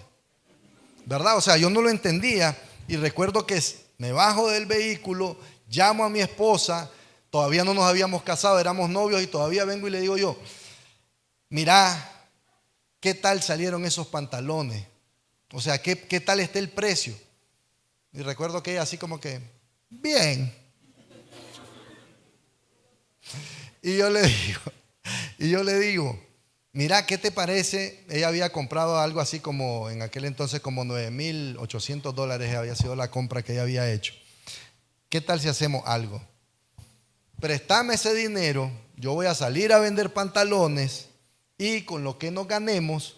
¿verdad? O sea, yo no lo entendía. Y recuerdo que me bajo del vehículo, llamo a mi esposa, todavía no nos habíamos casado, éramos novios, y todavía vengo y le digo yo, mira, ¿qué tal salieron esos pantalones? O sea, ¿qué tal está el precio? Y recuerdo que ella así como que, bien. Y yo le digo, mira, ¿qué te parece? Ella había comprado algo así como, en aquel entonces como $9,800 había sido la compra que ella había hecho. ¿Qué tal si hacemos algo? Préstame ese dinero, yo voy a salir a vender pantalones y con lo que nos ganemos,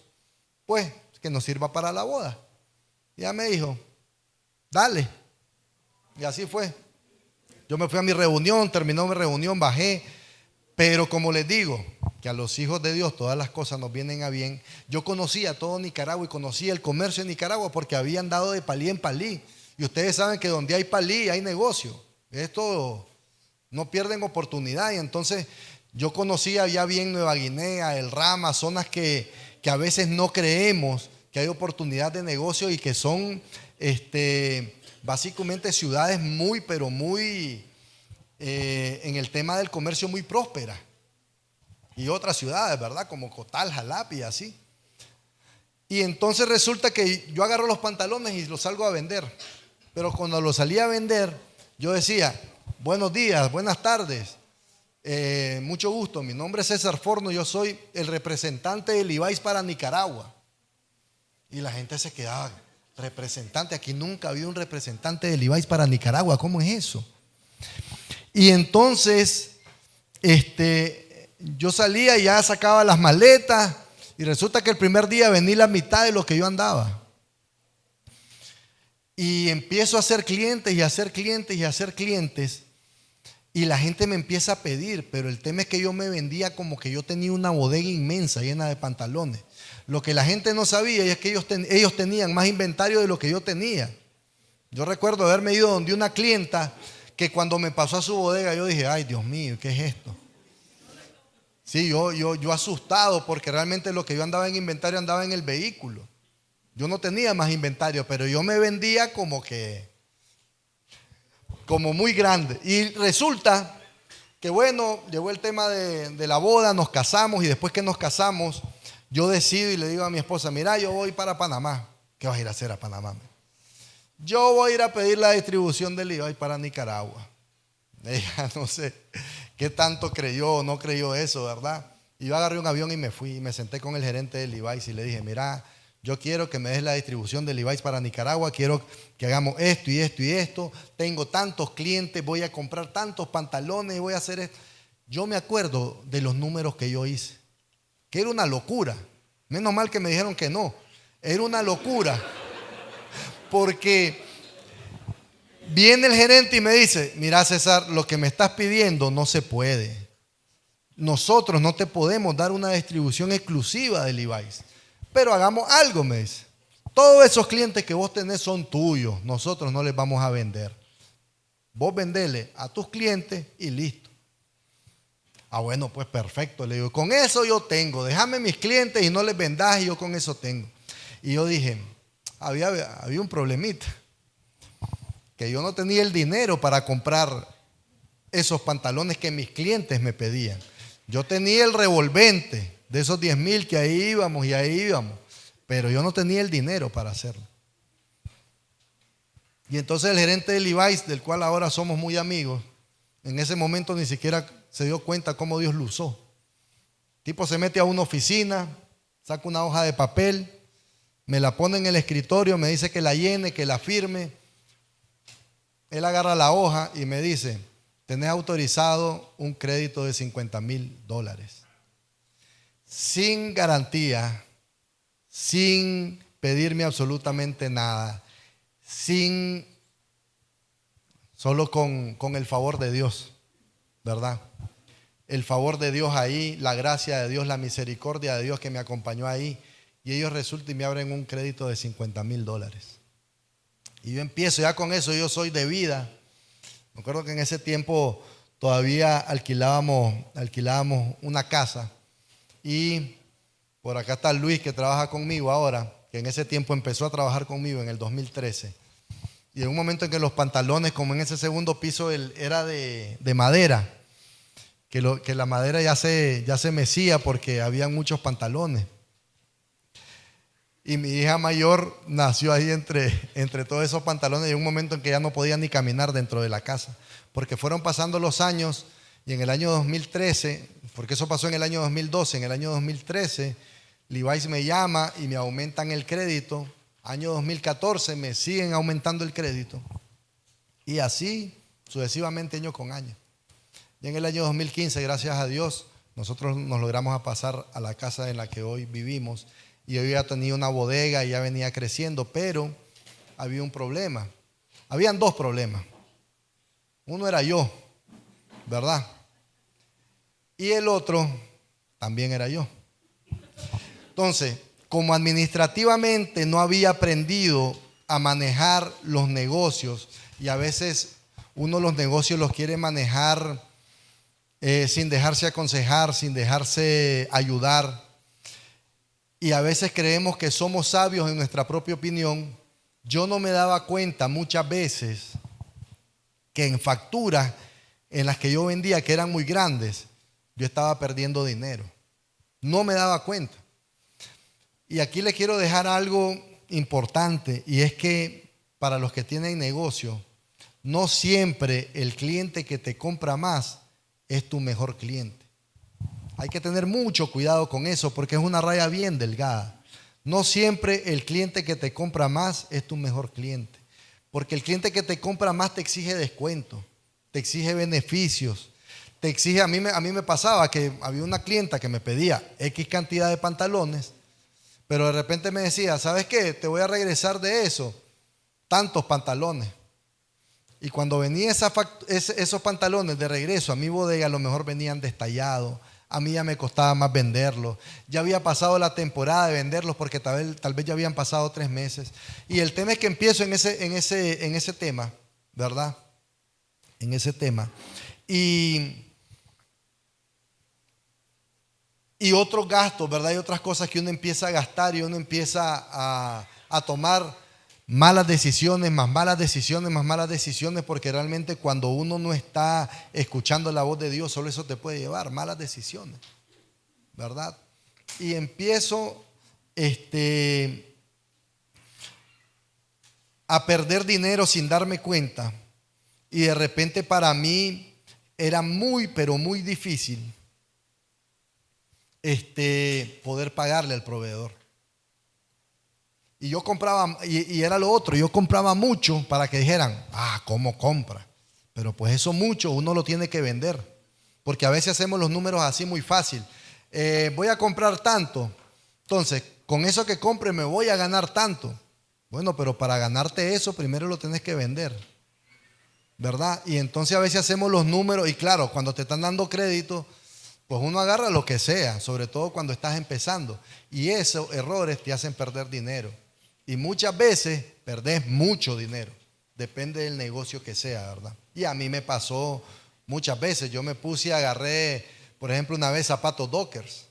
pues que nos sirva para la boda. Y ella me dijo, dale. Y así fue. Yo me fui a mi reunión, terminó mi reunión, bajé. Pero como les digo, que a los hijos de Dios todas las cosas nos vienen a bien. Yo conocía todo Nicaragua y conocía el comercio de Nicaragua porque habían dado de palí en palí. Y ustedes saben que donde hay palí hay negocio. Esto no pierden oportunidad. Y entonces yo conocía ya bien Nueva Guinea, El Rama, zonas que a veces no creemos que hay oportunidad de negocio y que son básicamente ciudades muy, pero muy en el tema del comercio muy próspera. Y otras ciudades, ¿verdad? Como Cotal, Jalapa y así. Y entonces resulta que yo agarro los pantalones y los salgo a vender. Pero cuando los salí a vender, yo decía, buenos días, buenas tardes, mucho gusto, mi nombre es César Forno, yo soy el representante de Levi's para Nicaragua. Y la gente se quedaba, representante, aquí nunca ha habido un representante de Levi's para Nicaragua, ¿cómo es eso? Y entonces, yo salía y ya sacaba las maletas y resulta que el primer día vendí la mitad de lo que yo andaba. Y empiezo a hacer clientes y a hacer clientes y a hacer clientes y la gente me empieza a pedir, pero el tema es que yo me vendía como que yo tenía una bodega inmensa llena de pantalones. Lo que la gente no sabía es que ellos tenían más inventario de lo que yo tenía. Yo recuerdo haberme ido donde una clienta que cuando me pasó a su bodega yo dije, ay Dios mío, ¿qué es esto? Sí, yo asustado porque realmente lo que yo andaba en inventario andaba en el vehículo. Yo no tenía más inventario, pero yo me vendía como muy grande. Y resulta que bueno, llegó el tema de la boda, nos casamos y después que nos casamos, yo decido y le digo a mi esposa, mira, yo voy para Panamá. ¿Qué vas a ir a hacer a Panamá? Yo voy a ir a pedir la distribución del Levi's para Nicaragua. Ella no sé qué tanto creyó o no creyó eso, ¿verdad? Y yo agarré un avión y me fui y me senté con el gerente de Levi's y le dije, mira, yo quiero que me des la distribución de Levi's para Nicaragua, quiero que hagamos esto y esto y esto, tengo tantos clientes, voy a comprar tantos pantalones y voy a hacer esto. Yo me acuerdo de los números que yo hice, que era una locura. Menos mal que me dijeron que no, era una locura. Porque viene el gerente y me dice, mira César, lo que me estás pidiendo no se puede. Nosotros no te podemos dar una distribución exclusiva de Levi's. Pero hagamos algo, me dice. Todos esos clientes que vos tenés son tuyos. Nosotros no les vamos a vender. Vos vendele a tus clientes y listo. Ah, bueno, pues perfecto. Le digo, con eso yo tengo. Déjame mis clientes y no les vendas y yo con eso tengo. Y yo dije, había un problemita. Que yo no tenía el dinero para comprar esos pantalones que mis clientes me pedían. Yo tenía el revolvente de esos 10,000 que ahí íbamos, pero yo no tenía el dinero para hacerlo. Y entonces el gerente de Levi's, del cual ahora somos muy amigos, en ese momento ni siquiera se dio cuenta cómo Dios lo usó. El tipo se mete a una oficina, saca una hoja de papel, me la pone en el escritorio, me dice que la llene, que la firme. Él agarra la hoja y me dice, tenés autorizado un crédito de $50,000. Sin garantía, sin pedirme absolutamente nada, solo con el favor de Dios, ¿verdad? El favor de Dios ahí, la gracia de Dios, la misericordia de Dios que me acompañó ahí. Y ellos resultan y me abren un crédito de $50,000. Y yo empiezo ya con eso, yo soy de vida. Me acuerdo que en ese tiempo todavía alquilábamos una casa. Y por acá está Luis, que trabaja conmigo ahora, que en ese tiempo empezó a trabajar conmigo en el 2013. Y en un momento en que los pantalones, como en ese segundo piso, era de madera, que la madera ya se mecía porque había muchos pantalones. Y mi hija mayor nació ahí entre todos esos pantalones y en un momento en que ya no podía ni caminar dentro de la casa, porque fueron pasando los años y en el año 2013, porque eso pasó en el año 2012, en el año 2013 Levi's me llama y me aumentan el crédito, año 2014 me siguen aumentando el crédito y así sucesivamente año con año. Y en el año 2015, gracias a Dios, nosotros nos logramos pasar a la casa en la que hoy vivimos. Y yo ya tenía una bodega y ya venía creciendo, pero había un problema. Habían dos problemas. Uno era yo, ¿verdad? Y el otro también era yo. Entonces, como administrativamente no había aprendido a manejar los negocios, y a veces uno los negocios los quiere manejar sin dejarse aconsejar, sin dejarse ayudar. Y a veces creemos que somos sabios en nuestra propia opinión. Yo no me daba cuenta muchas veces que en facturas en las que yo vendía, que eran muy grandes, yo estaba perdiendo dinero. No me daba cuenta. Y aquí le quiero dejar algo importante, y es que para los que tienen negocio, no siempre el cliente que te compra más es tu mejor cliente. Hay que tener mucho cuidado con eso porque es una raya bien delgada. No siempre el cliente que te compra más es tu mejor cliente. Porque el cliente que te compra más te exige descuento, te exige beneficios, te exige, a mí me pasaba que había una clienta que me pedía X cantidad de pantalones, pero de repente me decía, ¿sabes qué? Te voy a regresar de eso, tantos pantalones. Y cuando venía esos pantalones de regreso a mi bodega, a lo mejor venían destallados, A mí ya me costaba más venderlos. Ya había pasado la temporada de venderlos porque tal vez ya habían pasado 3 meses. Y el tema es que empiezo en ese tema, ¿verdad? En ese tema. Y otros gastos, ¿verdad? Y otras cosas que uno empieza a gastar y uno empieza a tomar malas decisiones, más malas decisiones, más malas decisiones, porque realmente cuando uno no está escuchando la voz de Dios, solo eso te puede llevar, malas decisiones, ¿verdad? Y empiezo a perder dinero sin darme cuenta. Y de repente para mí era muy, pero muy difícil poder pagarle al proveedor. Y yo compraba, y era lo otro, yo compraba mucho para que dijeran, ¿cómo compra? Pero pues eso mucho uno lo tiene que vender, porque a veces hacemos los números así muy fácil. Voy a comprar tanto, entonces con eso que compre me voy a ganar tanto. Bueno, pero para ganarte eso primero lo tienes que vender, ¿verdad? Y entonces a veces hacemos los números y claro, cuando te están dando crédito, pues uno agarra lo que sea, sobre todo cuando estás empezando. Y esos errores te hacen perder dinero. Y muchas veces perdés mucho dinero. Depende del negocio que sea, ¿verdad? Y a mí me pasó muchas veces. Yo me puse y agarré, por ejemplo, una vez zapatos Dockers.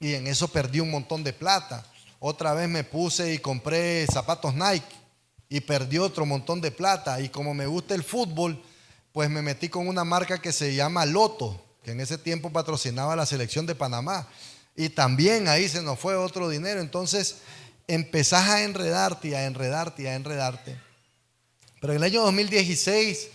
Y en eso perdí un montón de plata. Otra vez me puse y compré zapatos Nike. Y perdí otro montón de plata. Y como me gusta el fútbol, pues me metí con una marca que se llama Loto, que en ese tiempo patrocinaba la selección de Panamá. Y también ahí se nos fue otro dinero. Entonces empezás a enredarte y a enredarte y a enredarte. Pero en el año 2016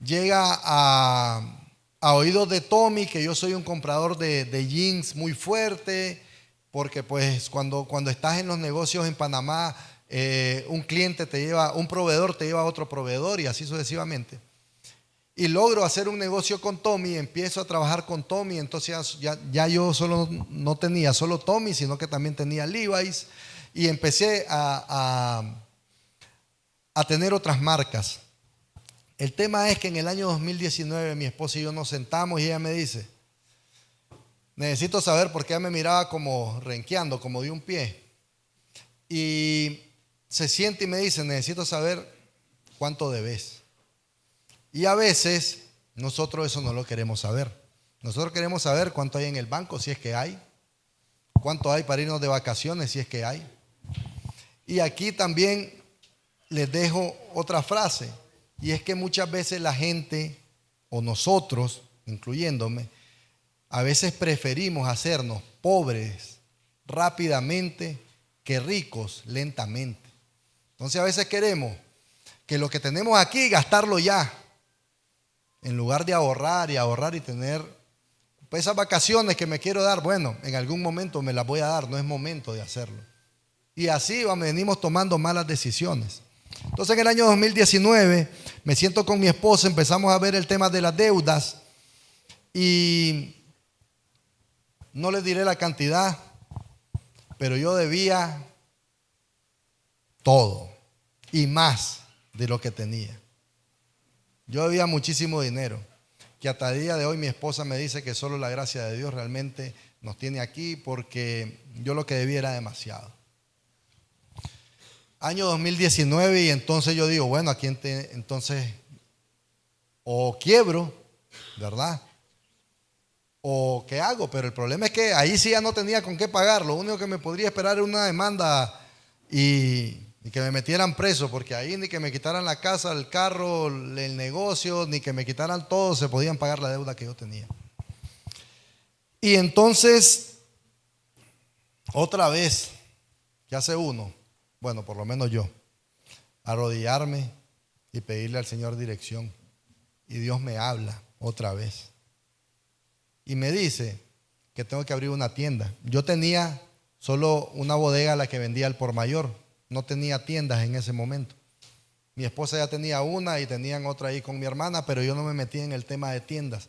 llega a oídos de Tommy que yo soy un comprador de jeans muy fuerte, porque pues cuando estás en los negocios en Panamá, un cliente te lleva, un proveedor te lleva a otro proveedor y así sucesivamente. Y logro hacer un negocio con Tommy, empiezo a trabajar con Tommy, entonces ya yo no tenía solo Tommy, sino que también tenía Levi's y empecé a tener otras marcas. El tema es que en el año 2019 mi esposa y yo nos sentamos y ella me dice, necesito saber, porque ella me miraba como renqueando, como de un pie. Y se siente y me dice, necesito saber cuánto debes. Y a veces nosotros eso no lo queremos saber. Nosotros queremos saber cuánto hay en el banco, si es que hay. Cuánto hay para irnos de vacaciones, si es que hay. Y aquí también les dejo otra frase. Y es que muchas veces la gente, o nosotros, incluyéndome, a veces preferimos hacernos pobres rápidamente que ricos lentamente. Entonces a veces queremos que lo que tenemos aquí gastarlo ya, en lugar de ahorrar y tener pues esas vacaciones que me quiero dar. Bueno, en algún momento me las voy a dar, no es momento de hacerlo. Y así venimos tomando malas decisiones. Entonces en el año 2019 me siento con mi esposa, empezamos a ver el tema de las deudas y no les diré la cantidad, pero yo debía todo y más de lo que tenía. Yo debía muchísimo dinero, que hasta el día de hoy mi esposa me dice que solo la gracia de Dios realmente nos tiene aquí, porque yo lo que debía era demasiado. Año 2019 y entonces yo digo, bueno, aquí entonces o quiebro, ¿verdad? O qué hago, pero el problema es que ahí sí ya no tenía con qué pagar. Lo único que me podría esperar era una demanda y que me metieran preso, porque ahí ni que me quitaran la casa, el carro, el negocio, ni que me quitaran todo, se podían pagar la deuda que yo tenía. Y entonces, otra vez, ¿qué hace uno? Bueno, por lo menos yo, arrodillarme y pedirle al Señor dirección. Y Dios me habla otra vez. Y me dice que tengo que abrir una tienda. Yo tenía solo una bodega a la que vendía al por mayor. No tenía tiendas en ese momento. Mi esposa ya tenía una y tenían otra ahí con mi hermana, pero yo no me metí en el tema de tiendas.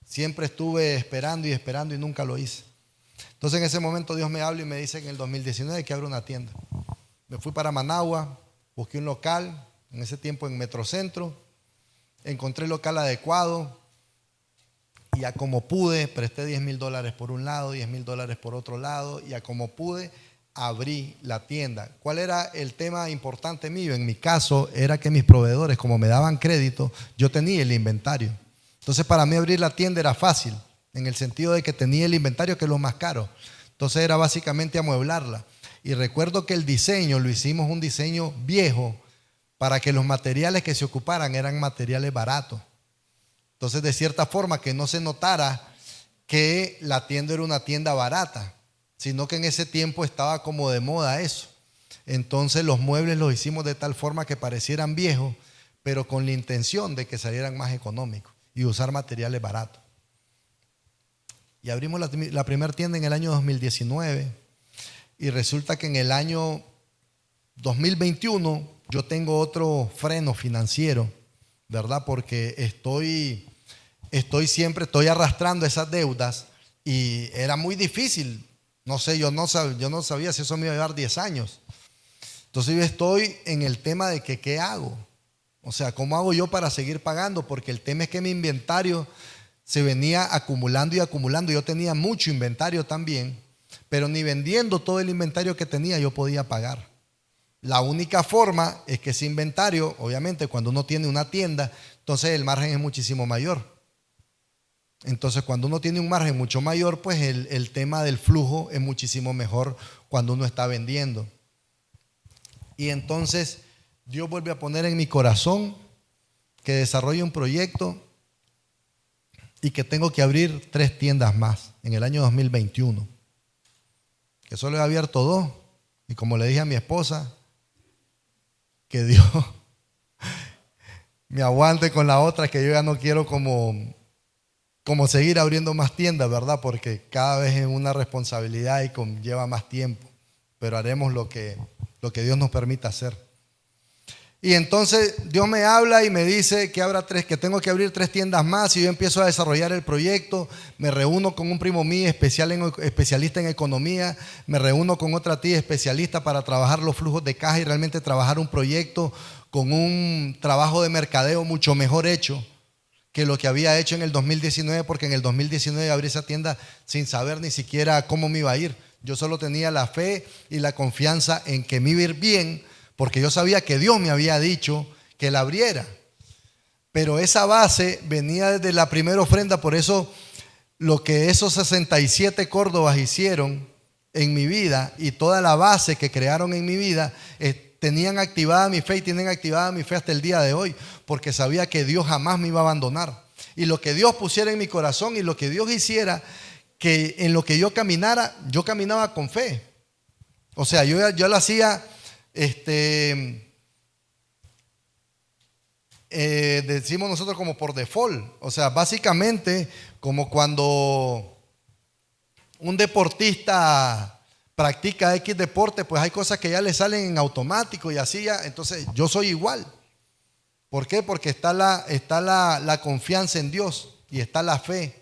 Siempre estuve esperando y nunca lo hice. Entonces en ese momento Dios me habla y me dice que en el 2019 que abra una tienda. Me fui para Managua, busqué un local, en ese tiempo en Metrocentro, encontré el local adecuado Y a como pude, presté $10,000 por un lado, $10,000 por otro lado, y a como pude, abrí la tienda. ¿Cuál era el tema importante mío? En mi caso, era que mis proveedores, como me daban crédito, yo tenía el inventario. Entonces, para mí abrir la tienda era fácil, en el sentido de que tenía el inventario, que es lo más caro. Entonces, era básicamente amueblarla. Y recuerdo que el diseño, lo hicimos un diseño viejo, para que los materiales que se ocuparan eran materiales baratos. Entonces, de cierta forma, que no se notara que la tienda era una tienda barata, sino que en ese tiempo estaba como de moda eso. Entonces, los muebles los hicimos de tal forma que parecieran viejos, pero con la intención de que salieran más económicos y usar materiales baratos. Y abrimos la primera tienda en el año 2019, y resulta que en el año 2021 yo tengo otro freno financiero, ¿verdad? Porque estoy arrastrando esas deudas, y era muy difícil. No sé, yo no sabía si eso me iba a llevar 10 años. Entonces yo estoy en el tema de que ¿qué hago? O sea, ¿cómo hago yo para seguir pagando? Porque el tema es que mi inventario se venía acumulando y acumulando. Yo tenía mucho inventario también, pero ni vendiendo todo el inventario que tenía yo podía pagar. La única forma es que ese inventario, obviamente, cuando uno tiene una tienda, entonces el margen es muchísimo mayor. Entonces, cuando uno tiene un margen mucho mayor, pues el tema del flujo es muchísimo mejor cuando uno está vendiendo. Y entonces Dios vuelve a poner en mi corazón que desarrolle un proyecto y que tengo que abrir 3 tiendas más en el año 2021. Que solo he abierto 2. Y como le dije a mi esposa, que Dios me aguante con la otra, que yo ya no quiero como seguir abriendo más tiendas, ¿verdad? Porque cada vez es una responsabilidad y conlleva más tiempo. Pero haremos lo que Dios nos permita hacer. Y entonces Dios me habla y me dice que tengo que abrir 3 tiendas más, y yo empiezo a desarrollar el proyecto. Me reúno con un primo mío especialista en economía, me reúno con otra tía especialista para trabajar los flujos de caja y realmente trabajar un proyecto con un trabajo de mercadeo mucho mejor hecho que lo que había hecho en el 2019, porque en el 2019 abrí esa tienda sin saber ni siquiera cómo me iba a ir. Yo solo tenía la fe y la confianza en que me iba a ir bien, porque yo sabía que Dios me había dicho que la abriera. Pero esa base venía desde la primera ofrenda. Por eso lo que esos 67 Córdobas hicieron en mi vida y toda la base que crearon en mi vida, tenían activada mi fe y tienen activada mi fe hasta el día de hoy, porque sabía que Dios jamás me iba a abandonar. Y lo que Dios pusiera en mi corazón y lo que Dios hiciera, que en lo que yo caminara, yo caminaba con fe. O sea, yo lo hacía, decimos nosotros, como por default. O sea, básicamente como cuando un deportista practica X deporte, pues hay cosas que ya le salen en automático y así ya. Entonces yo soy igual. ¿Por qué? Porque está la confianza en Dios y está la fe.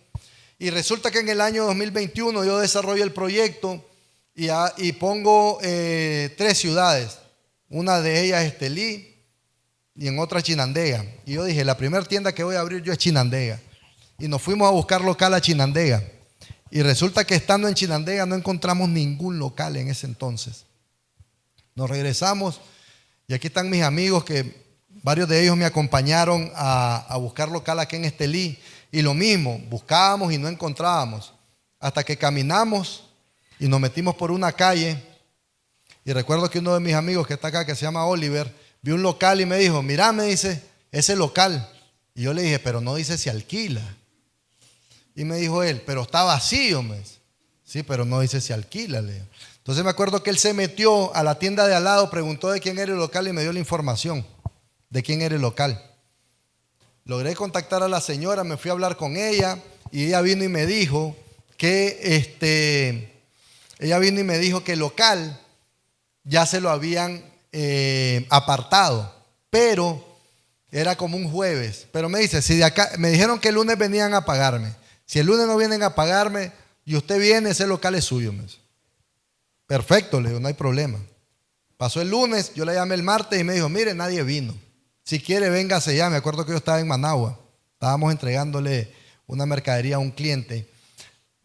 Y resulta que en el año 2021 yo desarrollo el proyecto y pongo 3 ciudades. Una de ellas es Estelí y en otra Chinandega. Y yo dije, la primera tienda que voy a abrir yo es Chinandega. Y nos fuimos a buscar local a Chinandega. Y resulta que estando en Chinandega no encontramos ningún local en ese entonces. Nos regresamos y aquí están mis amigos, que varios de ellos me acompañaron a buscar local aquí en Estelí. Y lo mismo, buscábamos y no encontrábamos. Hasta que caminamos y nos metimos por una calle. Y recuerdo que uno de mis amigos que está acá, que se llama Oliver, vio un local y me dijo, mira, me dice, ese local. Y yo le dije, pero no dice si alquila. Y me dijo él, pero está vacío, me dice. Sí, pero no dice si alquila, le digo. Entonces me acuerdo que él se metió a la tienda de al lado, preguntó de quién era el local y me dio la información de quién era el local. Logré contactar a la señora, me fui a hablar con ella y ella vino y me dijo que el local ya se lo habían apartado, pero era como un jueves. Pero me dice, si de acá, me dijeron que el lunes venían a pagarme. Si el lunes no vienen a pagarme y usted viene, ese local es suyo. Me dice. Perfecto, le digo, no hay problema. Pasó el lunes, yo le llamé el martes y me dijo, mire, nadie vino. Si quiere, véngase ya. Me acuerdo que yo estaba en Managua. Estábamos entregándole una mercadería a un cliente.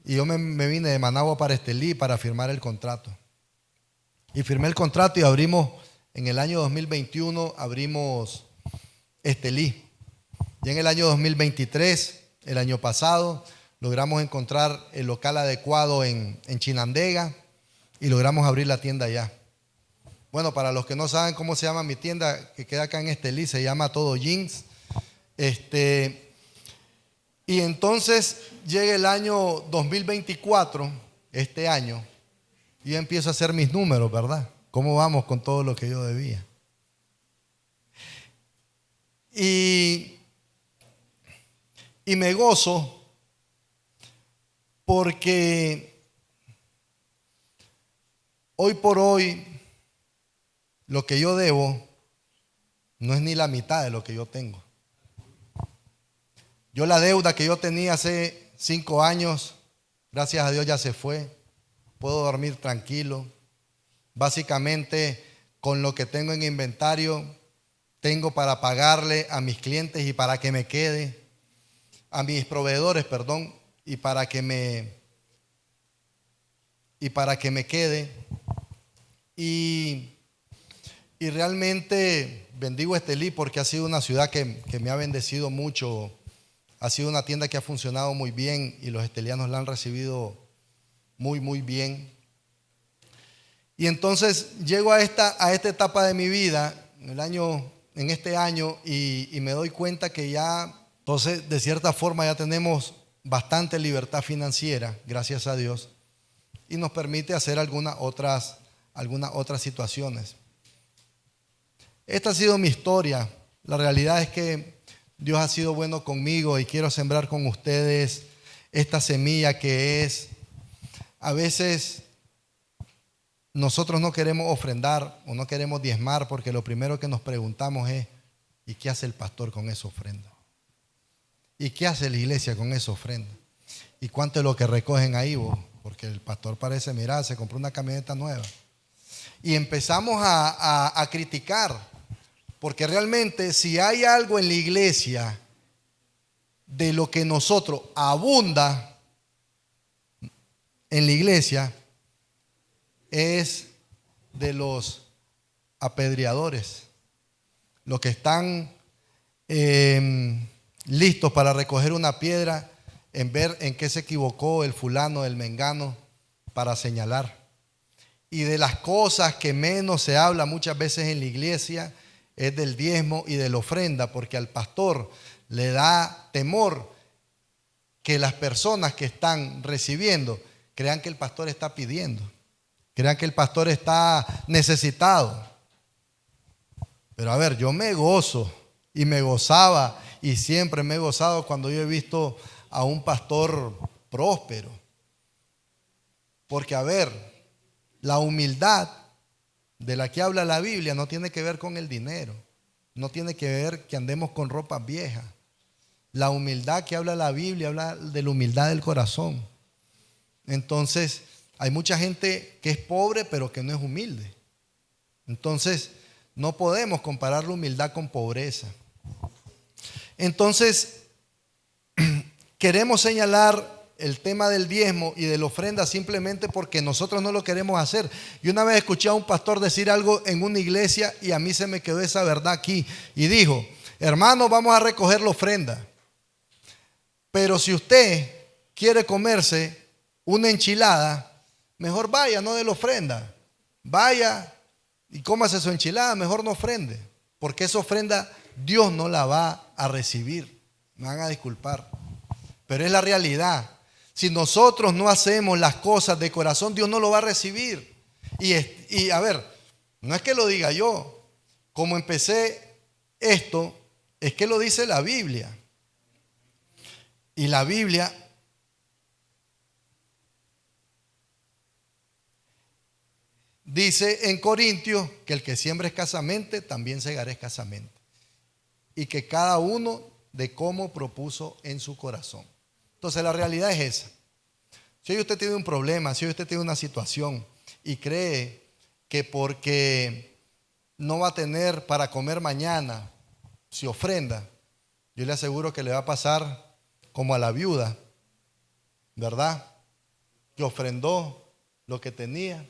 Y yo me vine de Managua para Estelí para firmar el contrato. Y firmé el contrato y abrimos, en el año 2021, abrimos Estelí. Y en el año 2023, el año pasado, logramos encontrar el local adecuado en Chinandega y logramos abrir la tienda allá. Bueno, para los que no saben cómo se llama mi tienda, que queda acá en Estelí, se llama Todo Jeans. Y entonces llega el año 2024, este año, y yo empiezo a hacer mis números, ¿verdad? ¿Cómo vamos con todo lo que yo debía? Y me gozo porque hoy por hoy lo que yo debo no es ni la mitad de lo que yo tengo. Yo la deuda que yo tenía hace 5 años, gracias a Dios ya se fue. Puedo dormir tranquilo. Básicamente, con lo que tengo en inventario, tengo para pagarle a mis clientes y para que me quede, a mis proveedores, perdón, y para que me quede. Y realmente bendigo Estelí porque ha sido una ciudad que me ha bendecido mucho. Ha sido una tienda que ha funcionado muy bien y los estelianos la han recibido muy, muy bien. Y entonces llego a esta etapa de mi vida, en este año, y me doy cuenta que ya, entonces, de cierta forma ya tenemos bastante libertad financiera, gracias a Dios, y nos permite hacer algunas otras situaciones. Esta ha sido mi historia. La realidad es que Dios ha sido bueno conmigo y quiero sembrar con ustedes esta semilla que es, a veces nosotros no queremos ofrendar o no queremos diezmar porque lo primero que nos preguntamos es, ¿y qué hace el pastor con esa ofrenda? ¿Y qué hace la iglesia con esa ofrenda? ¿Y cuánto es lo que recogen ahí vos? Porque el pastor parece, mira, se compró una camioneta nueva. Y empezamos a criticar. Porque realmente si hay algo en la iglesia de lo que nosotros abunda en la iglesia es de los apedreadores, los que están listos para recoger una piedra en ver en qué se equivocó el fulano, el mengano, para señalar. Y de las cosas que menos se habla muchas veces en la iglesia es del diezmo y de la ofrenda, porque al pastor le da temor que las personas que están recibiendo crean que el pastor está pidiendo, crean que el pastor está necesitado. Pero a ver, yo me gozo y me gozaba y siempre me he gozado cuando yo he visto a un pastor próspero. Porque a ver, la humildad de la que habla la Biblia no tiene que ver con el dinero, no tiene que ver que andemos con ropas viejas. La humildad que habla la Biblia habla de la humildad del corazón. Entonces, hay mucha gente que es pobre pero que no es humilde. Entonces, no podemos comparar la humildad con pobreza. Entonces, queremos señalar el tema del diezmo y de la ofrenda simplemente porque nosotros no lo queremos hacer. Y una vez escuché a un pastor decir algo en una iglesia y a mí se me quedó esa verdad aquí. Y dijo, hermano, vamos a recoger la ofrenda. Pero si usted quiere comerse una enchilada, mejor vaya, no de la ofrenda. Vaya y cómase su enchilada, mejor no ofrende. Porque esa ofrenda Dios no la va a recibir. Me van a disculpar. Pero es la realidad. Si nosotros no hacemos las cosas de corazón, Dios no lo va a recibir. Y a ver, no es que lo diga yo. Como empecé esto, es que lo dice la Biblia. Y la Biblia dice en Corintios que el que siembra escasamente, también segará escasamente. Y que cada uno de cómo propuso en su corazón. Entonces la realidad es esa. Si hoy usted tiene un problema, si hoy usted tiene una situación y cree que porque no va a tener para comer mañana, si ofrenda, yo le aseguro que le va a pasar como a la viuda, ¿verdad? Que ofrendó lo que tenía.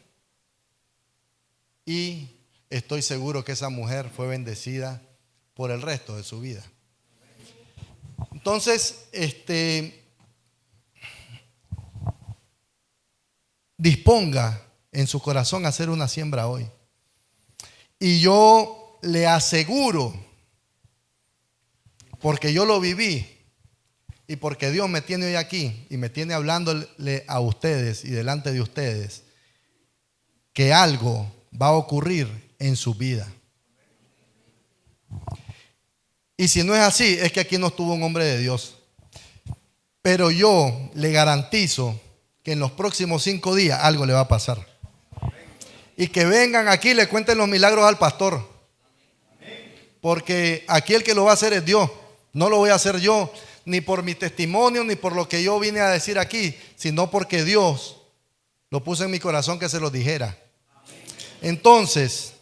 Y estoy seguro que esa mujer fue bendecida por el resto de su vida. Entonces, disponga en su corazón a hacer una siembra hoy. Y yo le aseguro, porque yo lo viví y porque Dios me tiene hoy aquí y me tiene hablándole a ustedes y delante de ustedes, que algo va a ocurrir en su vida. Y si no es así, es que aquí no estuvo un hombre de Dios. Pero yo le garantizo que en los próximos 5 días algo le va a pasar. Y que vengan aquí y le cuenten los milagros al pastor. Porque aquí el que lo va a hacer es Dios. No lo voy a hacer yo, ni por mi testimonio, ni por lo que yo vine a decir aquí, sino porque Dios lo puso en mi corazón que se lo dijera. Entonces,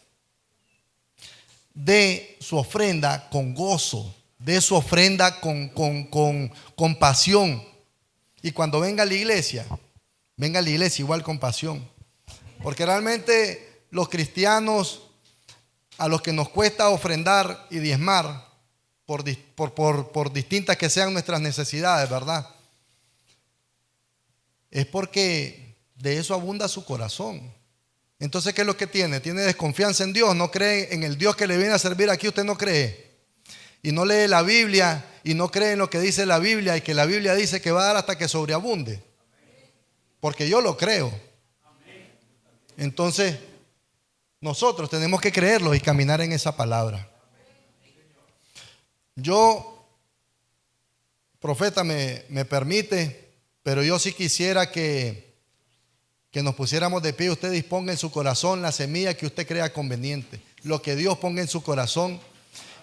dé su ofrenda con gozo, dé su ofrenda con pasión. Y cuando venga a la iglesia igual con pasión. Porque realmente los cristianos a los que nos cuesta ofrendar y diezmar, por distintas que sean nuestras necesidades, ¿verdad? Es porque de eso abunda su corazón. Entonces, ¿qué es lo que tiene? Tiene desconfianza en Dios, no cree en el Dios que le viene a servir aquí, usted no cree. Y no lee la Biblia y no cree en lo que dice la Biblia y que la Biblia dice que va a dar hasta que sobreabunde. Porque yo lo creo. Entonces, nosotros tenemos que creerlo y caminar en esa palabra. Yo, profeta, me permite, pero yo sí quisiera que nos pusiéramos de pie. Usted disponga en su corazón la semilla que usted crea conveniente, lo que Dios ponga en su corazón,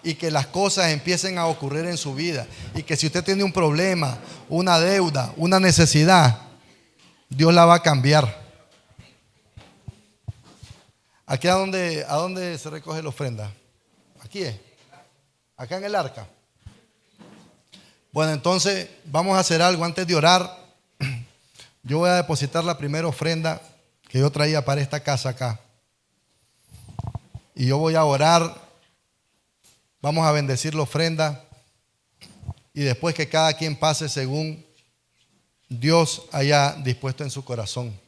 y que las cosas empiecen a ocurrir en su vida. Y que si usted tiene un problema, una deuda, una necesidad, Dios la va a cambiar. ¿Aquí a dónde se recoge la ofrenda? Aquí es. Acá en el arca. Bueno, entonces vamos a hacer algo antes de orar. Yo voy a depositar la primera ofrenda que yo traía para esta casa acá. Y yo voy a orar. Vamos a bendecir la ofrenda. Y después que cada quien pase según Dios haya dispuesto en su corazón.